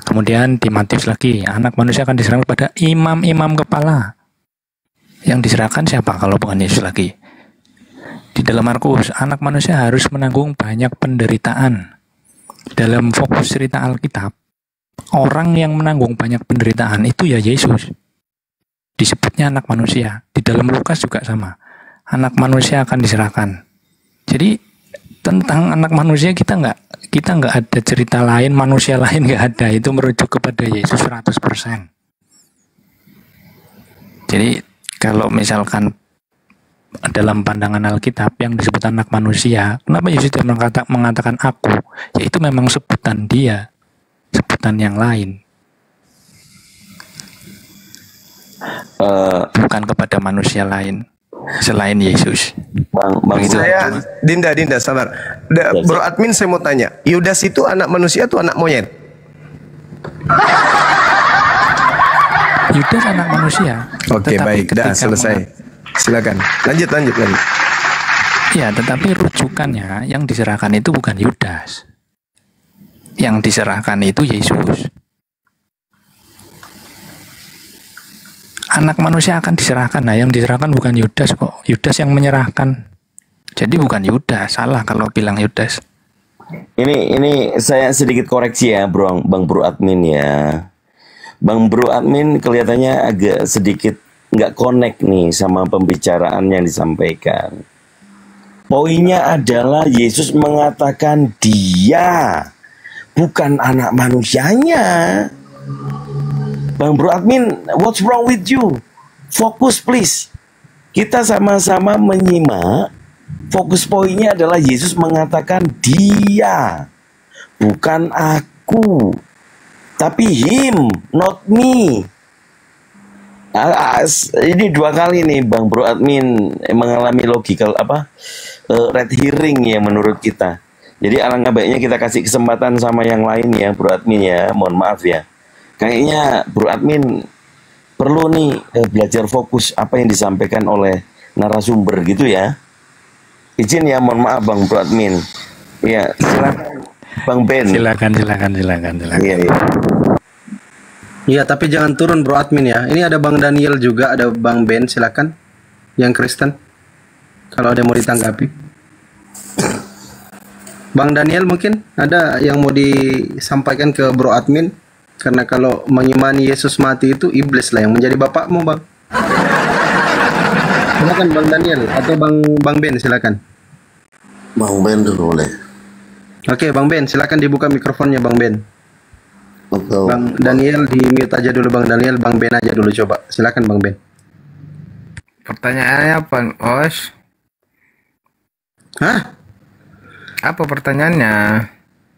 C: Kemudian di Matius lagi, anak manusia akan diserahkan kepada imam-imam kepala. Yang diserahkan siapa kalau bukan Yesus lagi? Di dalam Markus, anak manusia harus menanggung banyak penderitaan. Dalam fokus cerita Alkitab, orang yang menanggung banyak penderitaan itu ya Yesus. Disebutnya anak manusia. Di dalam Lukas juga sama. Anak manusia akan diserahkan. Jadi tentang anak manusia kita nggak ada cerita lain, manusia lain nggak ada. Itu merujuk kepada Yesus 100%. Jadi kalau misalkan dalam pandangan Alkitab yang disebut anak manusia, kenapa Yesus tidak mengatakan aku? Ya itu memang sebutan dia, sebutan yang lain. Bukan kepada manusia lain selain Yesus.
D: Bang
A: Saya Dinda sabar. Bro admin saya mau tanya, Yudas itu anak manusia atau anak monyet?
C: Yudas anak manusia.
A: Oke, baik, dah selesai. Silakan. Lanjut.
C: Ya, tetapi rujukannya yang diserahkan itu bukan Yudas. Yang diserahkan itu Yesus. Anak manusia akan diserahkan. Nah, yang diserahkan bukan Yudas kok. Yudas yang menyerahkan. Jadi bukan Yudas. Salah kalau bilang Yudas.
D: Ini saya sedikit koreksi ya, Bang Bro Admin ya. Bang Bro Admin kelihatannya agak sedikit nggak connect nih sama pembicaraan yang disampaikan. Poinnya adalah Yesus mengatakan dia bukan anak manusianya. Bang Bro Admin, what's wrong with you? Fokus please. Kita sama-sama menyimak. Fokus poinnya adalah Yesus mengatakan dia, bukan aku, tapi him, not me. Ini dua kali nih Bang Bro Admin mengalami logical red hearing ya menurut kita. Jadi alangkah baiknya kita kasih kesempatan sama yang lain ya Bro Admin ya. Mohon maaf ya. Kayaknya Bro Admin perlu nih belajar fokus apa yang disampaikan oleh narasumber gitu ya. Izin ya, mohon maaf Bang Bro Admin. Ya, silakan Bang Ben.
C: Silakan.
D: Iya.
B: Iya, tapi jangan turun Bro Admin ya. Ini ada Bang Daniel juga, ada Bang Ben, silakan. Yang Kristen. Kalau ada yang mau ditanggapi. Bang Daniel mungkin ada yang mau disampaikan ke Bro Admin. Karena kalau mengimani Yesus mati itu iblis lah yang menjadi bapakmu, Bang. Silakan Bang Daniel atau Bang Ben, silakan.
E: Bang Ben dulu boleh.
B: Oke, Bang Ben, silakan dibuka mikrofonnya Bang Ben.
E: Atau
B: Bang Daniel di mute aja dulu Bang Daniel, Bang Ben aja dulu coba. Silakan Bang Ben.
F: Pertanyaannya apa, Os?
B: Hah?
F: Apa pertanyaannya?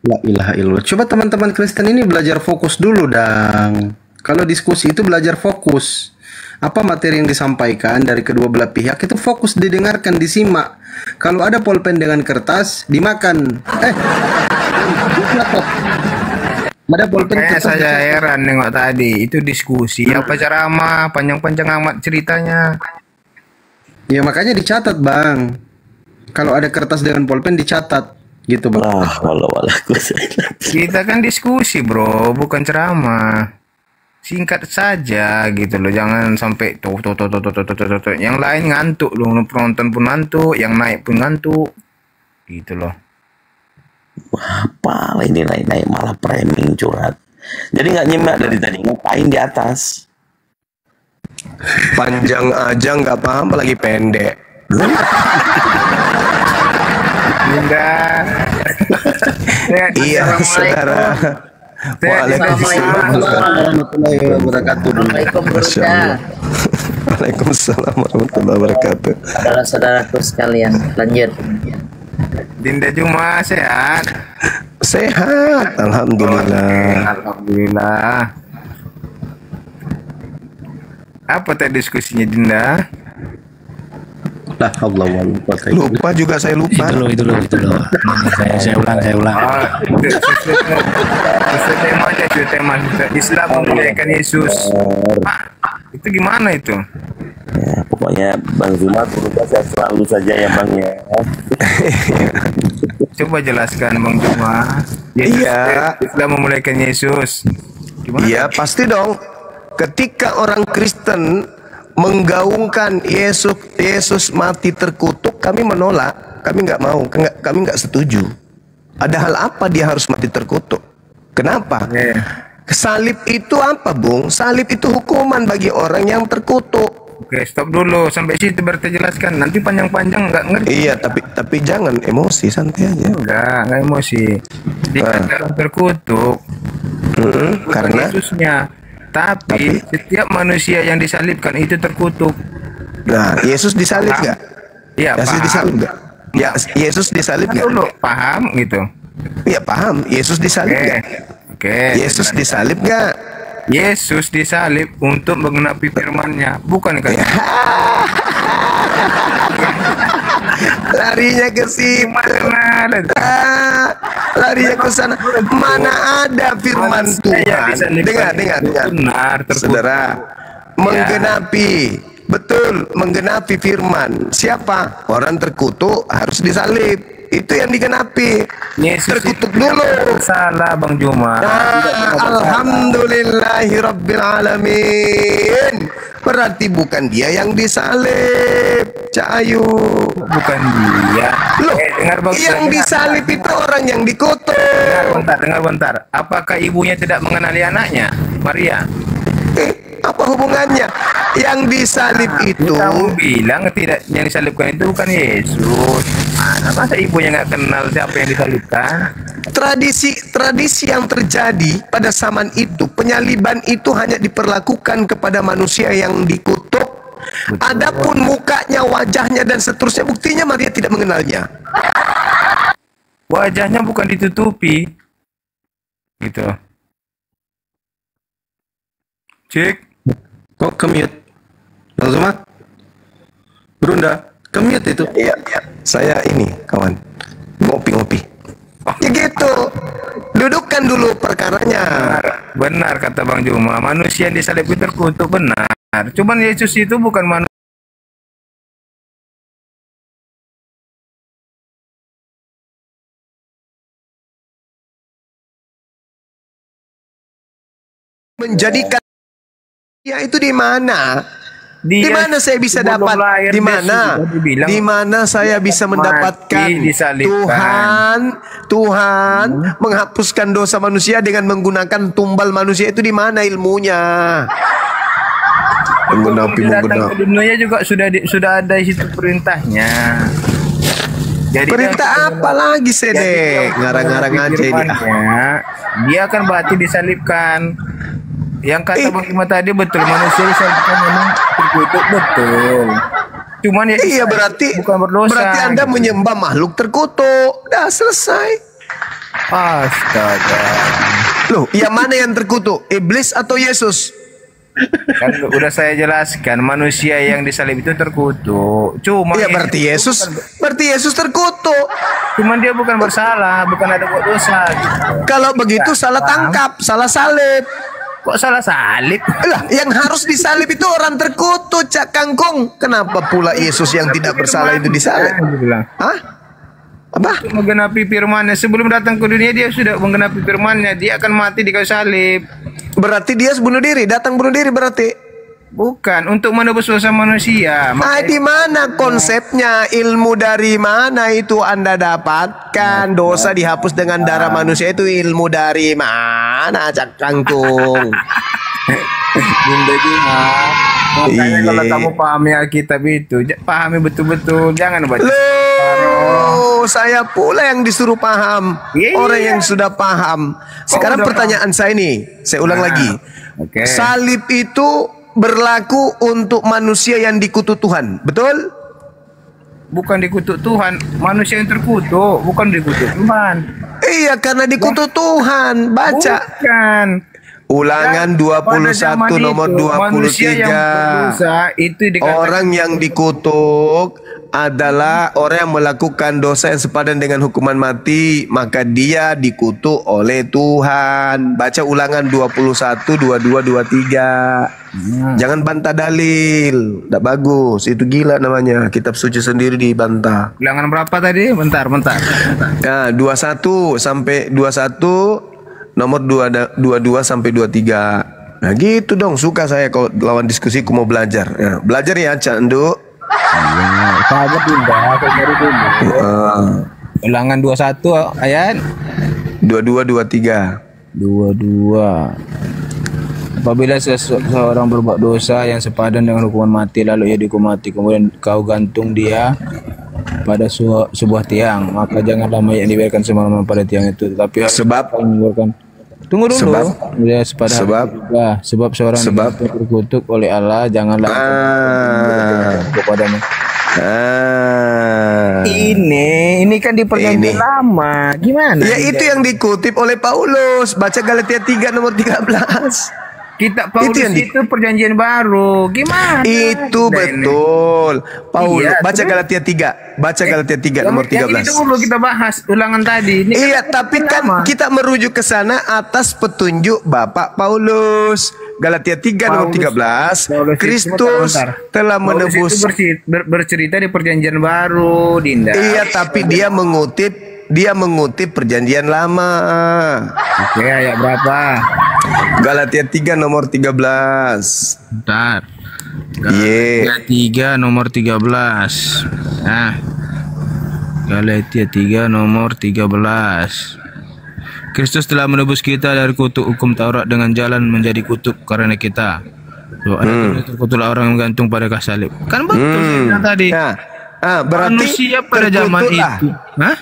B: La ilaha illallah. Coba teman-teman Kristen ini belajar fokus dulu dong. Kalau diskusi itu belajar fokus. Apa materi yang disampaikan dari kedua belah pihak itu fokus didengarkan, disimak. Kalau ada pulpen dengan kertas, dimakan. Ada pulpen
F: Kayak
B: kertas.
F: saya heran nengok tadi. Itu diskusi apa ceramah, panjang-panjang amat ceritanya.
B: Ya makanya dicatat Bang. Kalau ada kertas dengan pulpen dicatat. Gitu Bang.
F: Kita kan diskusi bro, bukan ceramah. Singkat saja gitu loh, jangan sampai tuh. Yang lain ngantuk loh, penonton pun ngantuk, yang naik pun ngantuk, gitu loh.
D: Apa ini naik malah framing curhat. Jadi nggak nyimak dari tadi, ngapain di atas?
A: Panjang aja nggak paham, apalagi pendek.
F: Enggak.
A: Iya, saudara. Waalaikumsalam
B: warahmatullahi wabarakatuh.
A: Waalaikumsalam warahmatullahi wabarakatuh.
G: Saudara-saudaraku sekalian, lanjut.
F: Dinda Juma sehat?
A: Sehat, alhamdulillah.
F: Alhamdulillah. Apa tadi diskusinya Dinda?
B: Lah Allah lupa tadi.
A: Lupa juga saya lupa.
C: Itu loh. Ini, saya ulang.
F: Sesuai temanya, sesuai tema Islam memuliakan Yesus. Itu gimana itu?
D: Ya, pokoknya Bang Zuma berubah saya selalu saja ya Bang ya.
F: Coba jelaskan Bang Juma.
A: Iya.
F: Islam memuliakan Yesus. Gimana?
A: Iya, pasti dong. Ketika orang Kristen menggaungkan Yesus mati terkutuk, kami menolak, kami nggak mau, kami nggak setuju. Ada hal apa dia harus mati terkutuk? Kenapa? Salib itu apa, Bung? Salib itu hukuman bagi orang yang terkutuk.
F: Oke, stop dulu sampai situ berarti jelaskan. Nanti panjang-panjang nggak ngerti.
A: Iya, tapi jangan emosi, santai aja.
F: Enggak emosi. Dikatakan terkutuk.
A: Karena
F: Yesusnya. Tapi setiap manusia yang disalibkan itu terkutuk.
A: nah, Yesus disalib nggak?
F: Iya,
A: Yesus
F: paham.
A: disalib nggak? Ya, Yesus disalib nggak?
F: Dulu paham gitu.
A: Iya, paham. Yesus disalib nggak?
F: Oke.
A: Yesus disalib nggak?
F: Yesus disalib untuk menggenapi firman-Nya, bukan kan?
A: Larinya ke situ. Larinya ke sana. Mana ada firman Tuhan? Dengar.
F: Benar,
A: Saudara, menggenapi, betul, menggenapi firman. Siapa? Orang terkutuk harus disalib. Itu yang digenapi.
F: Yesus
A: Terkutuk dulu.
F: salah Bang Juma.
A: Alhamdulillahirabbil alamin. Berarti bukan dia yang disalib. Cahayu.
F: Bukan dia.
A: Loh,
F: Dengar Bang.
A: yang disalib itu orang yang dikutuk.
F: Dengar bentar. Apakah ibunya tidak mengenali anaknya? Maria.
A: Apa hubungannya? Yang disalib itu
F: Kamu bilang tidak, yang disalibkan itu bukan Yesus. Masa ibunya nggak kenal siapa yang disalibkan?
A: tradisi yang terjadi pada zaman itu, penyaliban itu hanya diperlakukan kepada manusia yang dikutuk. Adapun mukanya, wajahnya dan seterusnya, buktinya Maria tidak mengenalnya.
F: Wajahnya bukan ditutupi, gitu. Cek.
B: Kok ke-mute? Bang Zuma? Brunda, ke-mute itu.
A: Iya, saya ini kawan ngopi. Ya gitu. Dudukkan dulu perkaranya.
F: Benar kata Bang Juma, manusia yang disalib itu terkutuk, benar. Cuman Yesus itu bukan manusia.
A: Menjadikan ya itu di mana? Di
F: Dia
A: mana saya bisa
F: sebelum
A: dapat?
F: lahir
A: Di
F: dia
A: mana?
F: sudah dibilang,
A: Di mana saya bisa mendapatkan
F: disalibkan.
A: Tuhan menghapuskan dosa manusia dengan menggunakan tumbal manusia, itu di mana ilmunya?
F: Datang ke dunia juga sudah ada situ perintahnya. Jadi
A: Perintah apa lagi sedek? Ngarang-ngarang aja ini.
F: Dia kan berarti disalibkan. Yang kata Bang Juma tadi betul, manusia disalibkan memang terkutuk, betul. Cuman ya
A: Iya, berarti
F: bukan berdosa.
A: Berarti Anda menyembah makhluk terkutuk. Dah selesai.
F: Astaga.
A: Loh, yang mana yang terkutuk? Iblis atau Yesus?
F: Kan udah saya jelaskan, manusia yang disalib itu terkutuk. Cuma
A: Iya, berarti Yesus terkutuk.
F: cuman dia bukan bersalah, bukan ada buat dosa gitu.
A: Kalau begitu salah tangkap, salah salib.
F: Kok salah salib?
A: Lah, yang harus disalib itu orang terkutuk, Cak Kangkung. Kenapa pula Yesus yang tidak bersalah itu disalib?
F: Dia bilang.
A: Hah? Apa?
F: Untuk menggenapi firman-Nya, sebelum datang ke dunia dia sudah menggenapi firman-Nya, dia akan mati di kayu salib.
A: Berarti dia bunuh diri, datang bunuh diri berarti.
F: Bukan untuk menebus dosa manusia.
A: Di mana konsepnya? Ilmu dari mana itu Anda dapatkan? Dosa dihapus dengan darah manusia, itu ilmu dari mana, Cak Kangkung?
F: Bunda Juma. Makanya
A: Iya.
F: kalau kamu pahami Alkitab itu, pahami betul-betul, jangan baca.
A: Loh, saya pula yang disuruh paham.
F: Iya.
A: Orang yang sudah paham. Sekarang
F: udah
A: pertanyaan saya nih, saya ulang lagi.
F: Oke.
A: Salib itu berlaku untuk manusia yang dikutuk Tuhan, betul?
F: Bukan dikutuk Tuhan, manusia yang terkutuk, bukan dikutuk Tuhan.
A: Iya, karena dikutuk Tuhan. Baca.
F: Bukan.
A: Ulangan
F: Pada
A: 21
F: zaman
A: nomor
F: itu, manusia yang
A: 23.
F: berdosa itu dikatakan
A: Orang yang dikutuk adalah orang yang melakukan dosa yang sepadan dengan hukuman mati, maka dia dikutuk oleh Tuhan. Baca Ulangan 21, 22, 23. Jangan bantah dalil. Tak bagus. Itu gila namanya. Kitab suci sendiri dibantah.
F: Ulangan berapa tadi? Bentar.
A: Nah, 21 sampai 21, nomor 22 sampai 23. Nah, gitu dong. Suka saya kalau lawan diskusi aku mau belajar. Ya, belajar ya, Candu.
F: Sahabat Dinda, saya cari dulu. Ulangan 21 ayat
A: 22, 23.
F: 22. Apabila seseorang berbuat dosa yang sepadan dengan hukuman mati lalu ia dihukum mati, kemudian kau gantung dia pada sebuah tiang, maka janganlah mayat dibiarkan semalaman pada tiang itu, tetapi harus
A: Sebab
F: mengeluarkan. Tunggu dulu. Sebab seorang terkutuk oleh Allah, janganlah kepadanya. Ini kan di perjanjian lama. Gimana?
A: Ya itu yang dikutip oleh Paulus. Baca Galatia 3 nomor 13.
F: Kitab Paulus itu perjanjian baru. Gimana?
A: Itu betul. Paulus,
F: Iya,
A: baca Galatia 3. Baca Galatia 3 nomor 13.
F: Yang ini dulu kita bahas ulangan tadi. Ini
A: Iya, tapi kan kita merujuk ke sana atas petunjuk Bapak Paulus. Galatia 3 nomor 13. Kristus telah menebus.
F: Bercerita di perjanjian baru, Dinda.
A: Iya, tapi dia mengutip perjanjian lama.
F: Oke, ayat berapa?
A: Galatia 3 nomor 13.
F: Bentar.
A: Iya.
F: Galatia 3 nomor 13. Nah. Galatia 3 nomor 13. Kristus telah menebus kita dari kutuk hukum Taurat dengan jalan menjadi kutuk karena kita. Terkutuklah orang yang gantung pada kayu salib. Kan betul tadi.
A: Berarti
F: manusia pada zaman itu.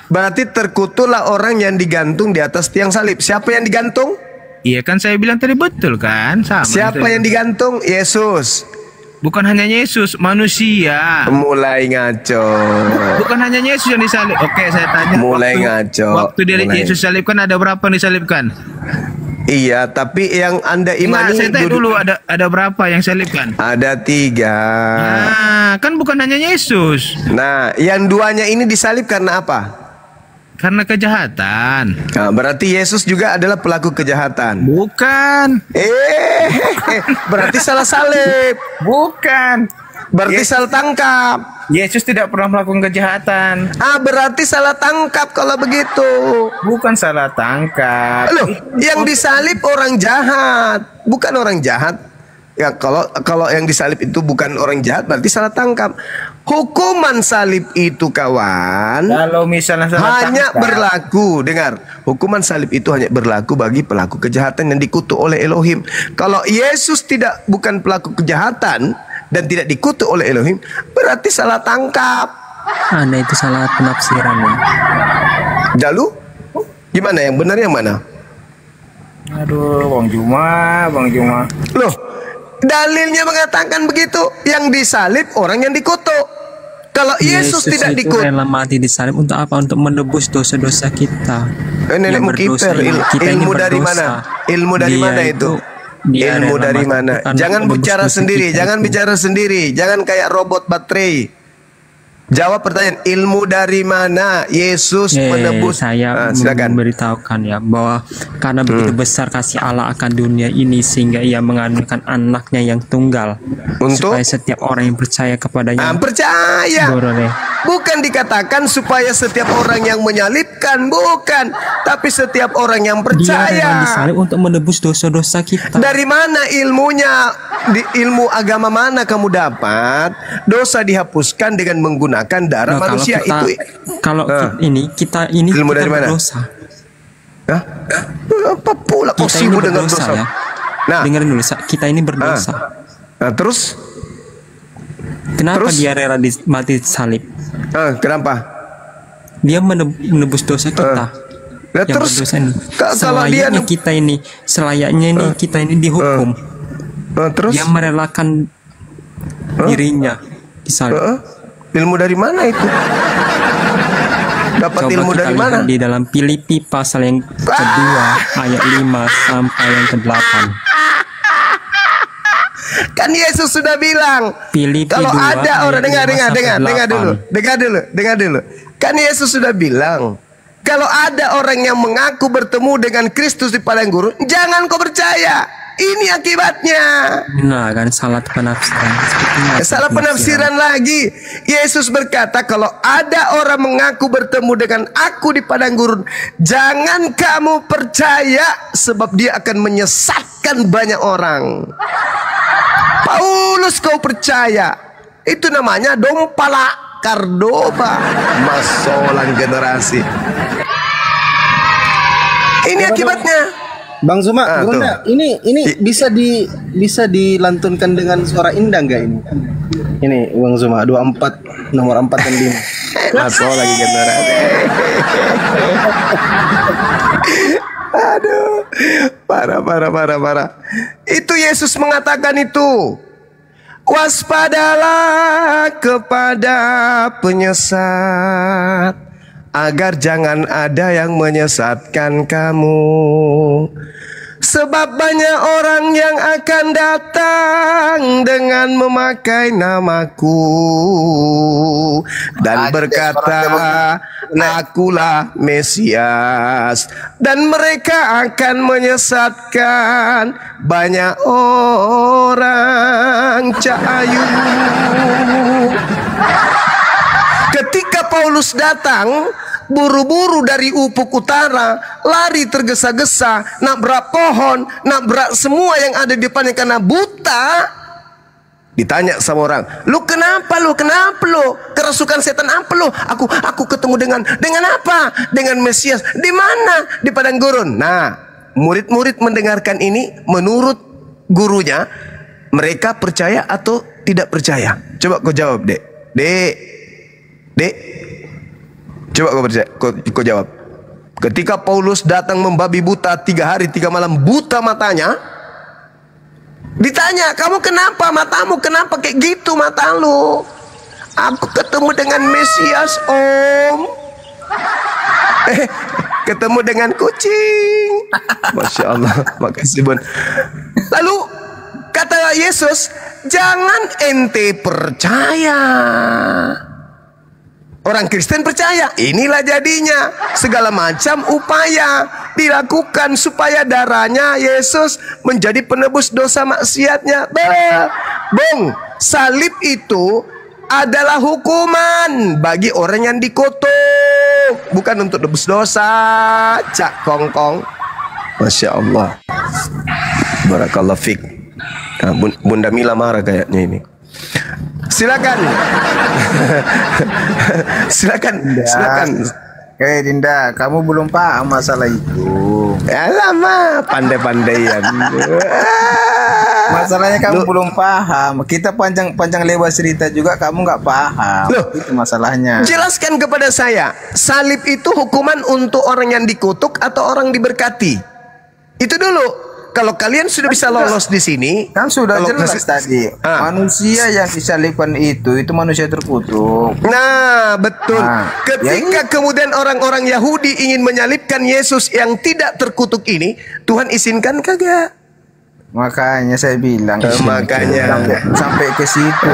A: Berarti terkutuklah orang yang digantung di atas tiang salib. Siapa yang digantung?
F: Iya kan saya bilang tadi betul kan? Sama.
A: Siapa yang digantung? Yesus.
F: Bukan hanya Yesus, manusia.
A: Mulai ngaco.
F: Bukan hanya Yesus yang disalib. Oke, saya tanya.
A: Mulai ngaco.
F: Waktu Yesus salibkan ada berapa yang disalibkan?
A: Iya, tapi yang Anda imani.
F: Saya tanya dulu ada berapa yang salibkan?
A: Ada 3.
F: Nah, kan bukan hanya Yesus.
A: Nah, yang duanya ini disalib karena apa?
F: Karena kejahatan.
A: Nah, berarti Yesus juga adalah pelaku kejahatan.
F: Bukan.
A: Berarti salah salib.
F: Bukan.
A: Berarti salah tangkap.
F: Yesus tidak pernah melakukan kejahatan.
A: Berarti salah tangkap kalau begitu.
F: Bukan salah tangkap.
A: Loh, yang disalib orang jahat, bukan orang jahat. Ya, kalau yang disalib itu bukan orang jahat, berarti salah tangkap. Hukuman salib itu, kawan,
F: kalau misalnya
A: hanya berlaku, dengar, hukuman salib itu hanya berlaku bagi pelaku kejahatan yang dikutuk oleh Elohim. Kalau Yesus bukan pelaku kejahatan dan tidak dikutuk oleh Elohim, berarti salah tangkap.
H: Anda itu salah penafsiran ya.
A: Lalu gimana, yang benar yang mana?
F: Aduh, Bang Juma.
A: Loh, dalilnya mengatakan begitu. Yang disalib orang yang dikutuk. Kalau Yesus tidak
H: itu
A: dikutuk,
H: rela mati disalib untuk apa? Untuk menebus dosa-dosa kita.
A: Nenekmu kiper. Ilmu dari mana? Ilmu dari mana itu? Ilmu dari mana? Jangan bicara sendiri. Jangan bicara sendiri. Jangan kayak robot baterai. Jawab pertanyaan, ilmu dari mana Yesus menebus?
H: Saya memberitahukan ya bahwa karena begitu besar kasih Allah akan dunia ini sehingga ia menganugerahkan anaknya yang tunggal supaya setiap orang yang percaya kepadanya
A: percaya. Bukan dikatakan supaya setiap orang yang menyalibkan, bukan, tapi setiap orang yang percaya.
H: Dia disalib untuk menebus dosa-dosa kita.
A: Dari mana ilmunya? Di ilmu agama mana kamu dapat dosa dihapuskan dengan menggunakan darah manusia?
H: Kalau kita
A: ilmu dari mana?
H: Berdosa.
A: Apa pula kau sibuk dengan dosa?
H: Ya. Nah, dengerin dulu, kita ini berdosa.
A: Terus?
H: Kenapa dia rela mati salib?
A: Kenapa?
H: Dia menebus dosa kita. Yang
A: terus
H: berdosa ini.
A: Kalau dia
H: selayaknya kita ini dihukum.
A: Terus
H: dia merelakan dirinya disalib.
A: Ilmu dari mana itu? Dapat
H: Coba
A: ilmu
H: kita
A: dari
H: lihat
A: mana?
H: di dalam Filipi pasal yang kedua ayat 5 sampai yang ke-8.
A: Kan Yesus sudah bilang,
H: Filipi
A: kalau
H: 2
A: ada orang
H: ayat 5 sampai
A: dengar dulu. Kan Yesus sudah bilang, kalau ada orang yang mengaku bertemu dengan Kristus di padang gurun, jangan kau percaya. Ini akibatnya.
H: Nah, kan salah penafsiran.
A: Salah penafsiran lagi. Yesus berkata, kalau ada orang mengaku bertemu dengan aku di padang gurun, jangan kamu percaya, sebab dia akan menyesatkan banyak orang. Paulus kau percaya, itu namanya dompala kardoba, masolan generasi. Ini akibatnya.
B: Bang Zuma, ini bisa dilantunkan dengan suara indah nggak ini? Ini Bang Zuma 24 nomor 4 dan 5.
A: Masuk lagi generasi. Aduh, parah. Itu Yesus mengatakan itu. Waspadalah kepada penyesat, agar jangan ada yang menyesatkan kamu. Sebab banyak orang yang akan datang dengan memakai namaku dan berkata, akulah Mesias, dan mereka akan menyesatkan banyak orang. Cahayu. Ketika Paulus datang buru-buru dari ufuk utara, lari tergesa-gesa, nabrak pohon, nabrak semua yang ada di depannya karena buta. Ditanya sama orang, lu kenapa lu? Kerasukan setan apa lu? Aku ketemu dengan apa? Dengan Mesias. Di mana? Di padang gurun. Nah, murid-murid mendengarkan ini, menurut gurunya, mereka percaya atau tidak percaya? Coba kau jawab, Dek. Coba kau jawab. Ketika Paulus datang membabi buta 3 hari 3 malam, buta matanya, ditanya, kamu kenapa matamu? Kenapa kayak gitu mata lu? Aku ketemu dengan Mesias, Om. Ketemu dengan kucing. Masya Allah. Makasih Bun. Lalu kata Yesus, jangan ente percaya. Orang Kristen percaya. Inilah jadinya. Segala macam upaya dilakukan supaya darahnya Yesus menjadi penebus dosa maksiatnya. Bung, salib itu adalah hukuman bagi orang yang dikutuk, bukan untuk tebus dosa. Cak kongkong. Masya Allah. Barakallah fik. Nah, Bunda Mila marah kayaknya ini. Silakan. Silakan.
F: Dinda, kamu belum paham masalah itu.
A: Ya lama, pandai-pandaian.
F: Masalahnya kamu belum paham. Kita panjang lebar cerita juga kamu nggak paham.
A: Loh,
F: itu masalahnya.
A: Jelaskan kepada saya, salib itu hukuman untuk orang yang dikutuk atau orang diberkati? Itu dulu. Kalau kalian sudah bisa lolos di sini,
F: kan sudah jelas tadi. Manusia yang disalibkan itu manusia terkutuk.
A: Nah, betul. Ketika kemudian orang-orang Yahudi ingin menyalibkan Yesus yang tidak terkutuk ini, Tuhan izinkan kagak?
F: Makanya saya bilang,
A: makanya
F: sampai ke situ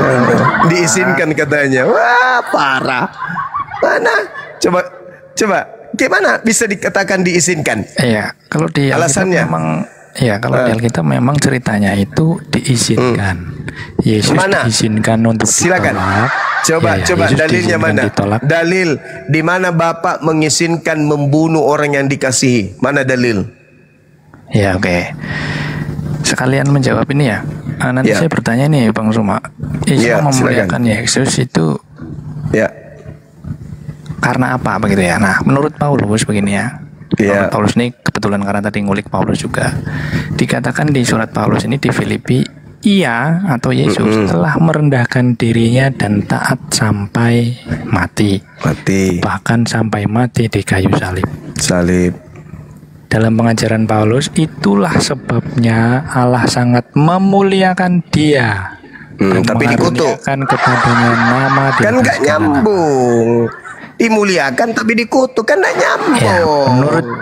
A: diizinkan katanya. Wah, parah. Mana? Coba, gimana bisa dikatakan diizinkan?
C: Iya, kalau di
A: alasannya
C: memang. Ya, kalau di Alkitab memang ceritanya itu diizinkan. Yesus diizinkan untuk
A: silakan.
C: ditolak.
A: Coba dalilnya mana?
C: Ditolak.
A: Dalil di mana Bapak mengizinkan membunuh orang yang dikasihi? Mana dalil?
C: Ya, oke. Sekalian menjawab ini ya. Nanti saya bertanya nih Bang Zuma. Yesus memuliakan Yesus itu karena apa begitu ya? Nah, menurut Paulus begini ya. Paulus ini kebetulan karena tadi ngulik Paulus juga, dikatakan di surat Paulus ini di Filipi, ia atau Yesus telah merendahkan dirinya dan taat sampai mati, bahkan sampai mati di kayu salib. Dalam pengajaran Paulus, itulah sebabnya Allah sangat memuliakan dia,
A: tapi dikutuk
C: kepadanya nama
A: kan nggak nyambung. Dimuliakan tapi dikutuk, kan tidak nyambung.
C: Ya,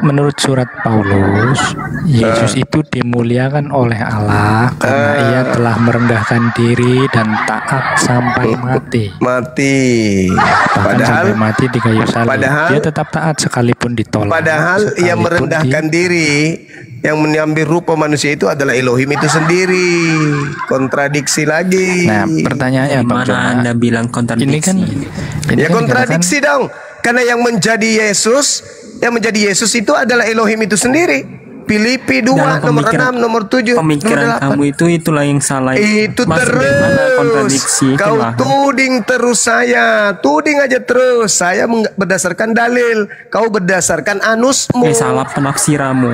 C: menurut surat Paulus, Yesus itu dimuliakan oleh Allah karena ia telah merendahkan diri dan taat sampai mati. Bahkan sampai mati di kayu salib. Dia tetap taat sekalipun ditolak.
A: Padahal ia merendahkan diri, yang mengambil rupa manusia itu adalah Elohim itu sendiri. Kontradiksi lagi.
C: Nah, pertanyaannya Bang Joma,
H: Anda bilang kontradiksi?
C: Ini kan
A: kontradiksi dong. Karena yang menjadi Yesus itu adalah Elohim itu sendiri. Filipi 2 nomor 6 nomor 7
H: pemikiran kamu itulah yang salah.
A: Itu terus kau tuding terus saya, tuding aja terus. Saya berdasarkan dalil, kau berdasarkan anusmu.
H: Salah penafsiramu.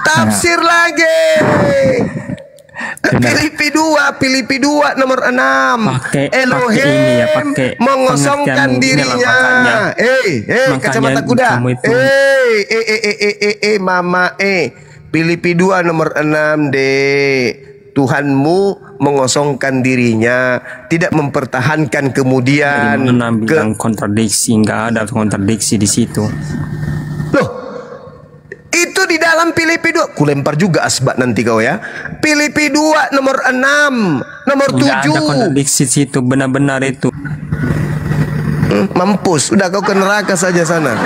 A: Tafsir lagi. Filipi 2 nomor 6. Elohim mengosongkan dirinya. Kacamata kuda. Mama. Filipi 2 nomor 6 Tuhanmu mengosongkan dirinya, tidak mempertahankan kemudian.
H: Bilang kontradiksi, nggak ada kontradiksi di situ.
A: Loh, itu di dalam Filipi 2. Kulempar juga asbak nanti kau ya. Filipi 2 nomor 6 nomor 7.
H: Nggak ada kontradiksi situ, benar-benar itu.
A: Mampus, udah kau ke neraka saja sana.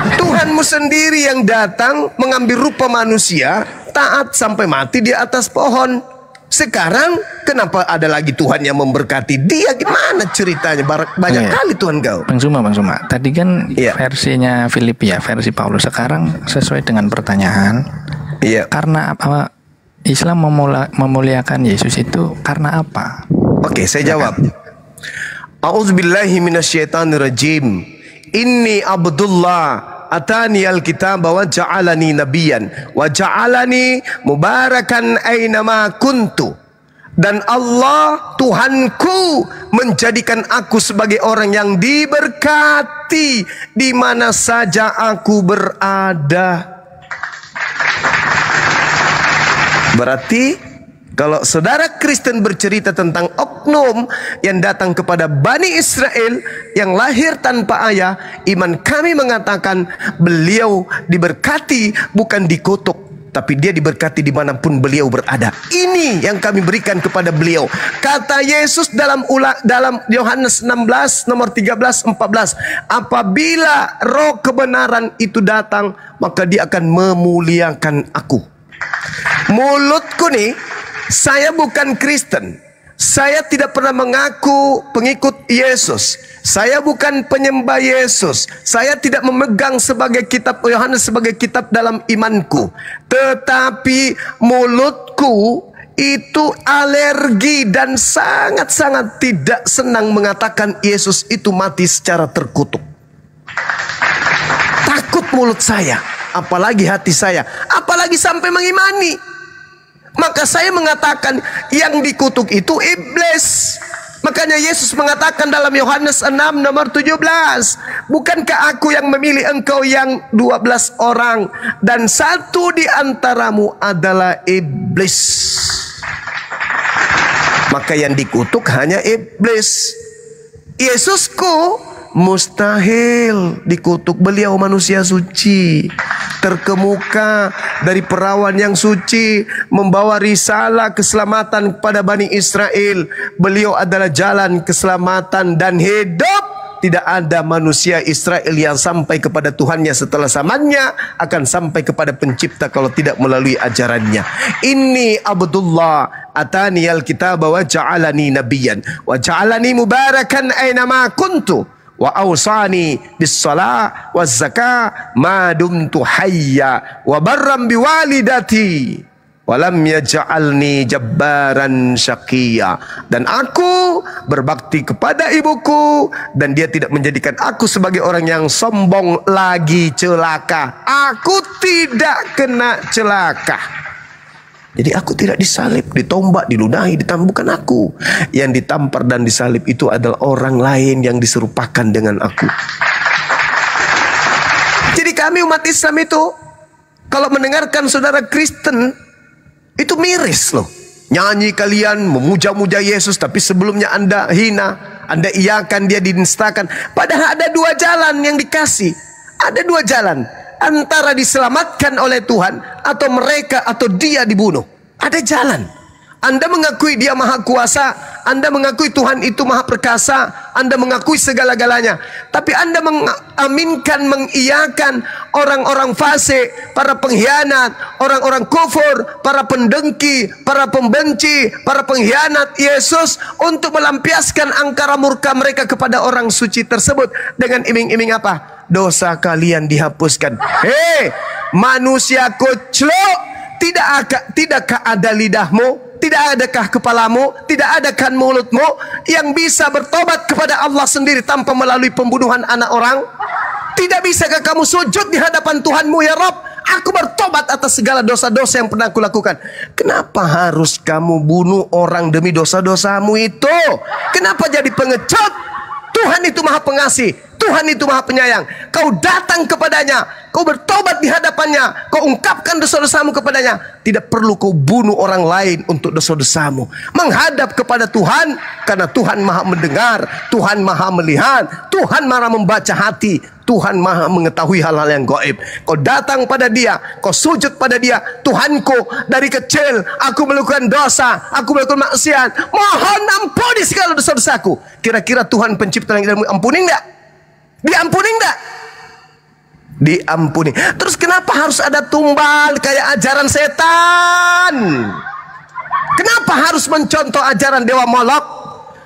A: Tuhanmu sendiri yang datang mengambil rupa manusia, taat sampai mati di atas pohon. Sekarang kenapa ada lagi Tuhan yang memberkati dia? Gimana ceritanya? Banyak kali Tuhan kau.
C: Bang Suma. Tadi kan versinya Filipi ya, versi Paulus. Sekarang sesuai dengan pertanyaan. Karena apa Islam memuliakan Yesus itu karena apa?
A: Oke, saya jawab. A'udzubillahi minasyaitonirrajim. Inni Abdullah atani alkitab wa ja'alani nabiyan wa ja'alani mubarakan ainama kuntu. Dan Allah Tuhanku menjadikan aku sebagai orang yang diberkati di mana saja aku berada. Berarti kalau saudara Kristen bercerita tentang oknum yang datang kepada Bani Israel yang lahir tanpa ayah, iman kami mengatakan beliau diberkati bukan dikutuk, tapi dia diberkati dimanapun beliau berada. Ini yang kami berikan kepada beliau. Kata Yesus dalam Yohanes 16 nomor 13-14, apabila roh kebenaran itu datang, maka dia akan memuliakan aku. Mulutku nih, saya bukan Kristen. Saya tidak pernah mengaku pengikut Yesus. Saya bukan penyembah Yesus. Saya tidak memegang sebagai kitab Yohanes sebagai kitab dalam imanku. Tetapi mulutku itu alergi dan sangat-sangat tidak senang mengatakan Yesus itu mati secara terkutuk. Takut mulut saya, apalagi hati saya, apalagi sampai mengimani. Maka saya mengatakan yang dikutuk itu iblis. Makanya Yesus mengatakan dalam Yohanes 6 nomor 17, bukankah aku yang memilih engkau yang 12 orang dan satu di antaramu adalah iblis. Maka yang dikutuk hanya iblis. Yesusku mustahil dikutuk. Beliau manusia suci, terkemuka dari perawan yang suci, membawa risalah keselamatan kepada Bani Israel. Beliau adalah jalan keselamatan dan hidup. Tidak ada manusia Israel yang sampai kepada Tuhannya setelah zamannya akan sampai kepada pencipta kalau tidak melalui ajarannya. Inni Abdullah atani alkitab wa ja'alani nabiyan wa ja'alani mubarakan ainama kuntu wa awsani bis salah waz zakah ma dumtu hayya wa barram biwalidati walam yaj'alni jabbaran syaqiyya. Dan aku berbakti kepada ibuku dan dia tidak menjadikan aku sebagai orang yang sombong lagi celaka. Aku tidak kena celaka. Jadi aku tidak disalib, ditombak, diludahi, bukan aku. Yang ditampar dan disalib itu adalah orang lain yang diserupakan dengan aku. Jadi kami umat Islam itu kalau mendengarkan saudara Kristen itu miris loh. Nyanyi kalian memuja-muja Yesus tapi sebelumnya Anda hina, Anda iakan, dia dinistakan. Padahal ada dua jalan yang dikasih. Ada dua jalan. Antara diselamatkan oleh Tuhan, atau mereka atau dia dibunuh. Ada jalan. Anda mengakui dia maha kuasa, Anda mengakui Tuhan itu maha perkasa, Anda mengakui segala-galanya. Tapi Anda mengaminkan, mengiyakan orang-orang fasik, para pengkhianat, orang-orang kufur, para pendengki, para pembenci, para pengkhianat Yesus, untuk melampiaskan angkara murka mereka kepada orang suci tersebut dengan iming-iming apa? Dosa kalian dihapuskan. Hei, manusia koclok, tidakkah ada lidahmu? Tidak adakah kepalamu, tidak adakah mulutmu yang bisa bertobat kepada Allah sendiri tanpa melalui pembunuhan anak orang? Tidak bisakah kamu sujud di hadapan Tuhanmu, ya Rabb? Aku bertobat atas segala dosa-dosa yang pernah aku lakukan. Kenapa harus kamu bunuh orang demi dosa-dosamu itu? Kenapa jadi pengecut? Tuhan itu maha pengasih, Tuhan itu maha penyayang. Kau datang kepadanya, kau bertobat di hadapannya, kau ungkapkan dosa-dosamu kepadanya. Tidak perlu kau bunuh orang lain untuk dosa-dosamu. Menghadap kepada Tuhan, karena Tuhan maha mendengar, Tuhan maha melihat, Tuhan maha membaca hati, Tuhan maha mengetahui hal-hal yang gaib. Kau datang pada dia, kau sujud pada dia. Tuhanku, dari kecil aku melakukan dosa, aku melakukan maksiat, mohon ampuni segala dosa-dosaku. Kira-kira Tuhan pencipta langit dan bumi ampuni enggak? Diampuni enggak? Diampuni. Terus kenapa harus ada tumbal kayak ajaran setan? Kenapa harus mencontoh ajaran Dewa Molok?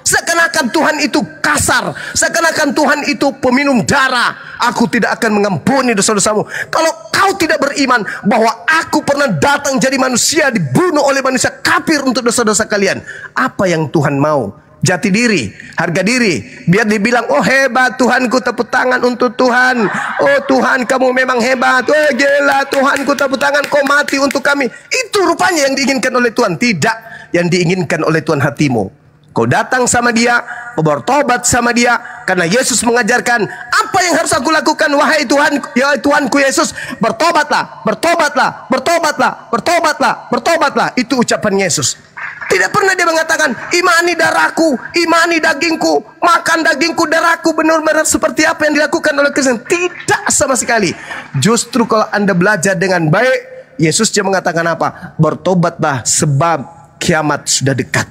A: Seakan-akan Tuhan itu kasar, seakan-akan Tuhan itu peminum darah. Aku tidak akan mengampuni dosa-dosamu. Kalau kau tidak beriman bahwa aku pernah datang jadi manusia, dibunuh oleh manusia kafir untuk dosa-dosa kalian, apa yang Tuhan mau? Jati diri, harga diri, biar dibilang, oh hebat Tuhanku, tepuk tangan untuk Tuhan. Oh Tuhan, kamu memang hebat. Oh gila Tuhanku, tepuk tangan, kau mati untuk kami. Itu rupanya yang diinginkan oleh Tuhan. Tidak, yang diinginkan oleh Tuhan hatimu. Kau datang sama dia, kau bertobat sama dia, karena Yesus mengajarkan apa yang harus aku lakukan. Wahai Tuhan, ya Tuhanku Yesus, bertobatlah, bertobatlah, bertobatlah, bertobatlah, bertobatlah. Itu ucapan Yesus. Tidak pernah dia mengatakan, imani darahku, imani dagingku, makan dagingku, darahku, benar-benar seperti apa yang dilakukan oleh Kristen. Tidak sama sekali. Justru kalau Anda belajar dengan baik, Yesus dia mengatakan apa? Bertobatlah sebab kiamat sudah dekat.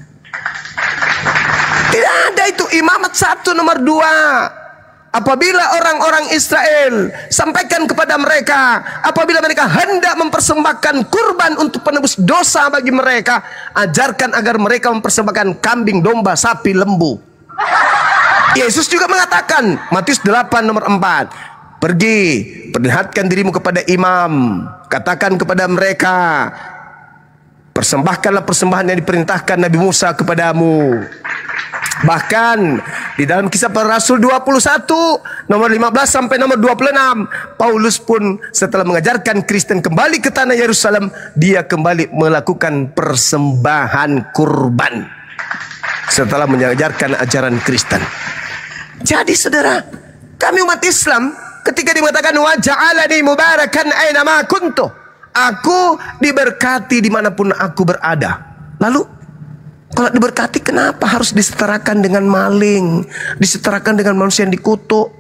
A: Tidak ada itu imamat 1 nomor 2. Apabila orang-orang Israel sampaikan kepada mereka, apabila mereka hendak mempersembahkan kurban untuk penebus dosa bagi mereka, ajarkan agar mereka mempersembahkan kambing, domba, sapi, lembu. Yesus juga mengatakan, Matius 8 nomor 4, pergi, perlihatkan dirimu kepada imam, katakan kepada mereka, persembahkanlah persembahan yang diperintahkan Nabi Musa kepadamu. Bahkan di dalam Kisah Para Rasul 21 nomor 15 sampai nomor 26, Paulus pun setelah mengajarkan Kristen kembali ke tanah Yerusalem, dia kembali melakukan persembahan kurban setelah mengajarkan ajaran Kristen. Jadi saudara, kami umat Islam ketika dikatakan wa ja'alani mubarakan aina ma kuntu, aku diberkati dimanapun aku berada. Lalu kalau diberkati, kenapa harus disetarakan dengan maling, disetarakan dengan manusia yang dikutuk?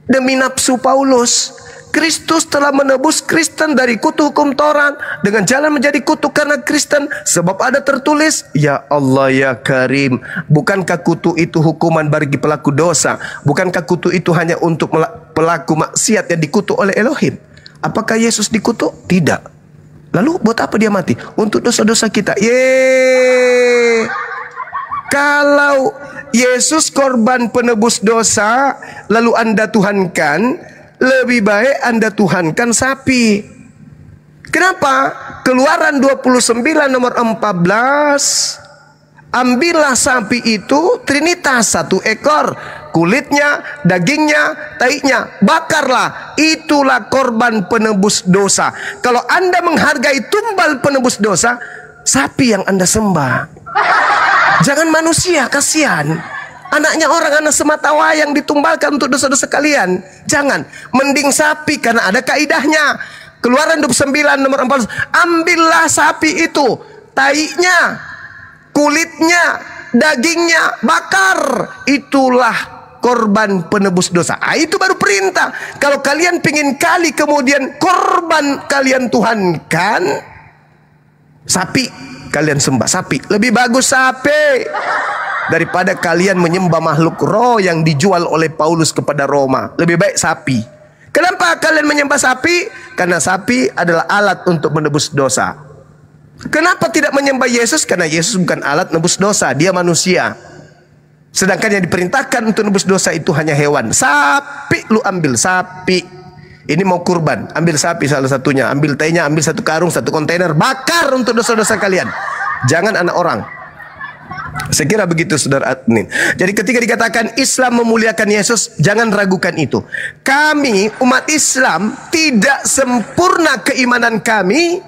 A: Demi nafsu Paulus, Kristus telah menebus Kristen dari kutu hukum Taurat dengan jalan menjadi kutu karena Kristen. Sebab ada tertulis, ya Allah ya Karim, bukankah kutu itu hukuman bagi pelaku dosa? Bukankah kutu itu hanya untuk pelaku maksiat yang dikutuk oleh Elohim? Apakah Yesus dikutuk? Tidak. Lalu buat apa dia mati? Untuk dosa-dosa kita. Yeay. Kalau Yesus korban penebus dosa, lalu Anda tuhankan, lebih baik Anda tuhankan sapi. Kenapa? Keluaran 29 nomor 14. Ambillah sapi itu trinitas, 1 ekor, kulitnya, dagingnya, taiknya, bakarlah. Itulah korban penebus dosa. Kalau Anda menghargai tumbal penebus dosa, sapi yang Anda sembah. Jangan manusia, kasihan. Anaknya orang, anak sematawayang ditumbalkan untuk dosa-dosa kalian. Jangan. Mending sapi, karena ada kaidahnya. Keluaran 29 nomor 14. Ambillah sapi itu, taiknya, kulitnya, dagingnya, bakar. Itulah korban penebus dosa. Itu baru perintah. Kalau kalian pingin kali kemudian korban kalian tuhankan, sapi kalian sembah sapi. Lebih bagus sapi daripada kalian menyembah makhluk roh yang dijual oleh Paulus kepada Roma. Lebih baik sapi. Kenapa kalian menyembah sapi? Karena sapi adalah alat untuk menebus dosa. Kenapa tidak menyembah Yesus? Karena Yesus bukan alat nebus dosa, dia manusia. Sedangkan yang diperintahkan untuk nebus dosa itu hanya hewan. Sapi, lu ambil sapi. Ini mau kurban, ambil sapi salah satunya, ambil tehnya, ambil satu karung, satu kontainer, bakar untuk dosa-dosa kalian. Jangan anak orang. Saya kira begitu saudara admin. Jadi ketika dikatakan Islam memuliakan Yesus, jangan ragukan itu. Kami umat Islam tidak sempurna keimanan kami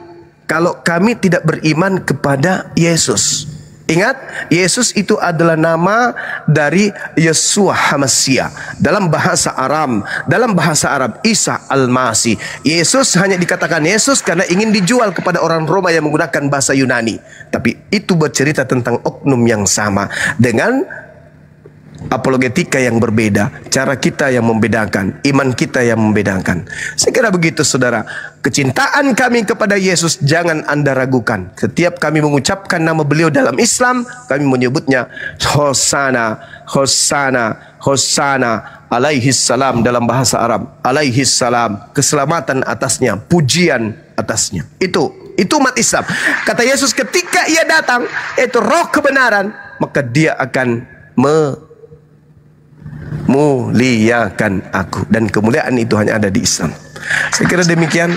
A: kalau kami tidak beriman kepada Yesus. Ingat, Yesus itu adalah nama dari Yeshua HaMashiach. Dalam bahasa Arab, Isa Al-Masih. Yesus hanya dikatakan Yesus karena ingin dijual kepada orang Roma yang menggunakan bahasa Yunani. Tapi itu bercerita tentang oknum yang sama dengan apologetika yang berbeda, cara kita yang membedakan, iman kita yang membedakan. Saya kira begitu saudara. Kecintaan kami kepada Yesus jangan Anda ragukan. Setiap kami mengucapkan nama beliau dalam Islam, kami menyebutnya Hosana, Hosana, Hosana alaihi salam dalam bahasa Arab. Alaihi salam, keselamatan atasnya, pujian atasnya. Itu umat Islam. Kata Yesus ketika ia datang, itu roh kebenaran, maka dia akan muliakan aku, dan kemuliaan itu hanya ada di Islam. Saya kira demikian.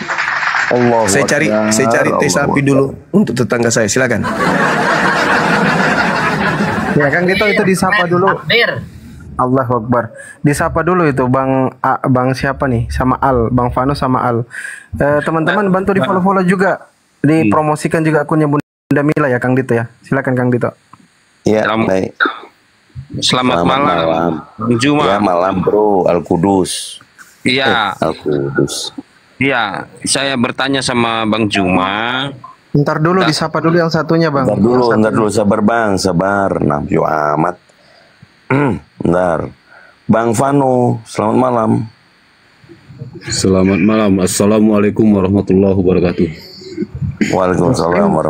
A: Saya cari teh sapi dulu untuk tetangga saya. Silakan.
B: Ya Kang Dito, itu disapa dulu. Allahu Akbar. Disapa dulu itu Bang siapa nih? Sama Al, Bang Vano sama Al. Teman-teman bantu di follow juga. Dipromosikan juga akunnya Bunda Mila ya Kang Dito ya. Silakan Kang Dito.
D: Ya, baik.
I: Selamat malam. Juma.
D: Ya, malam bro, Al-Kudus.
I: Iya.
D: Al-Kudus.
I: Iya, saya bertanya sama Bang Juma.
B: Ntar dulu disapa dulu yang satunya Bang.
D: Ntar dulu sabar Bang, sabar. Nafsu amat. Bentar. Bang Vano, selamat malam.
J: Selamat malam. Assalamualaikum warahmatullahi wabarakatuh.
D: Waalaikumsalam warahmatullahi wabarakatuh.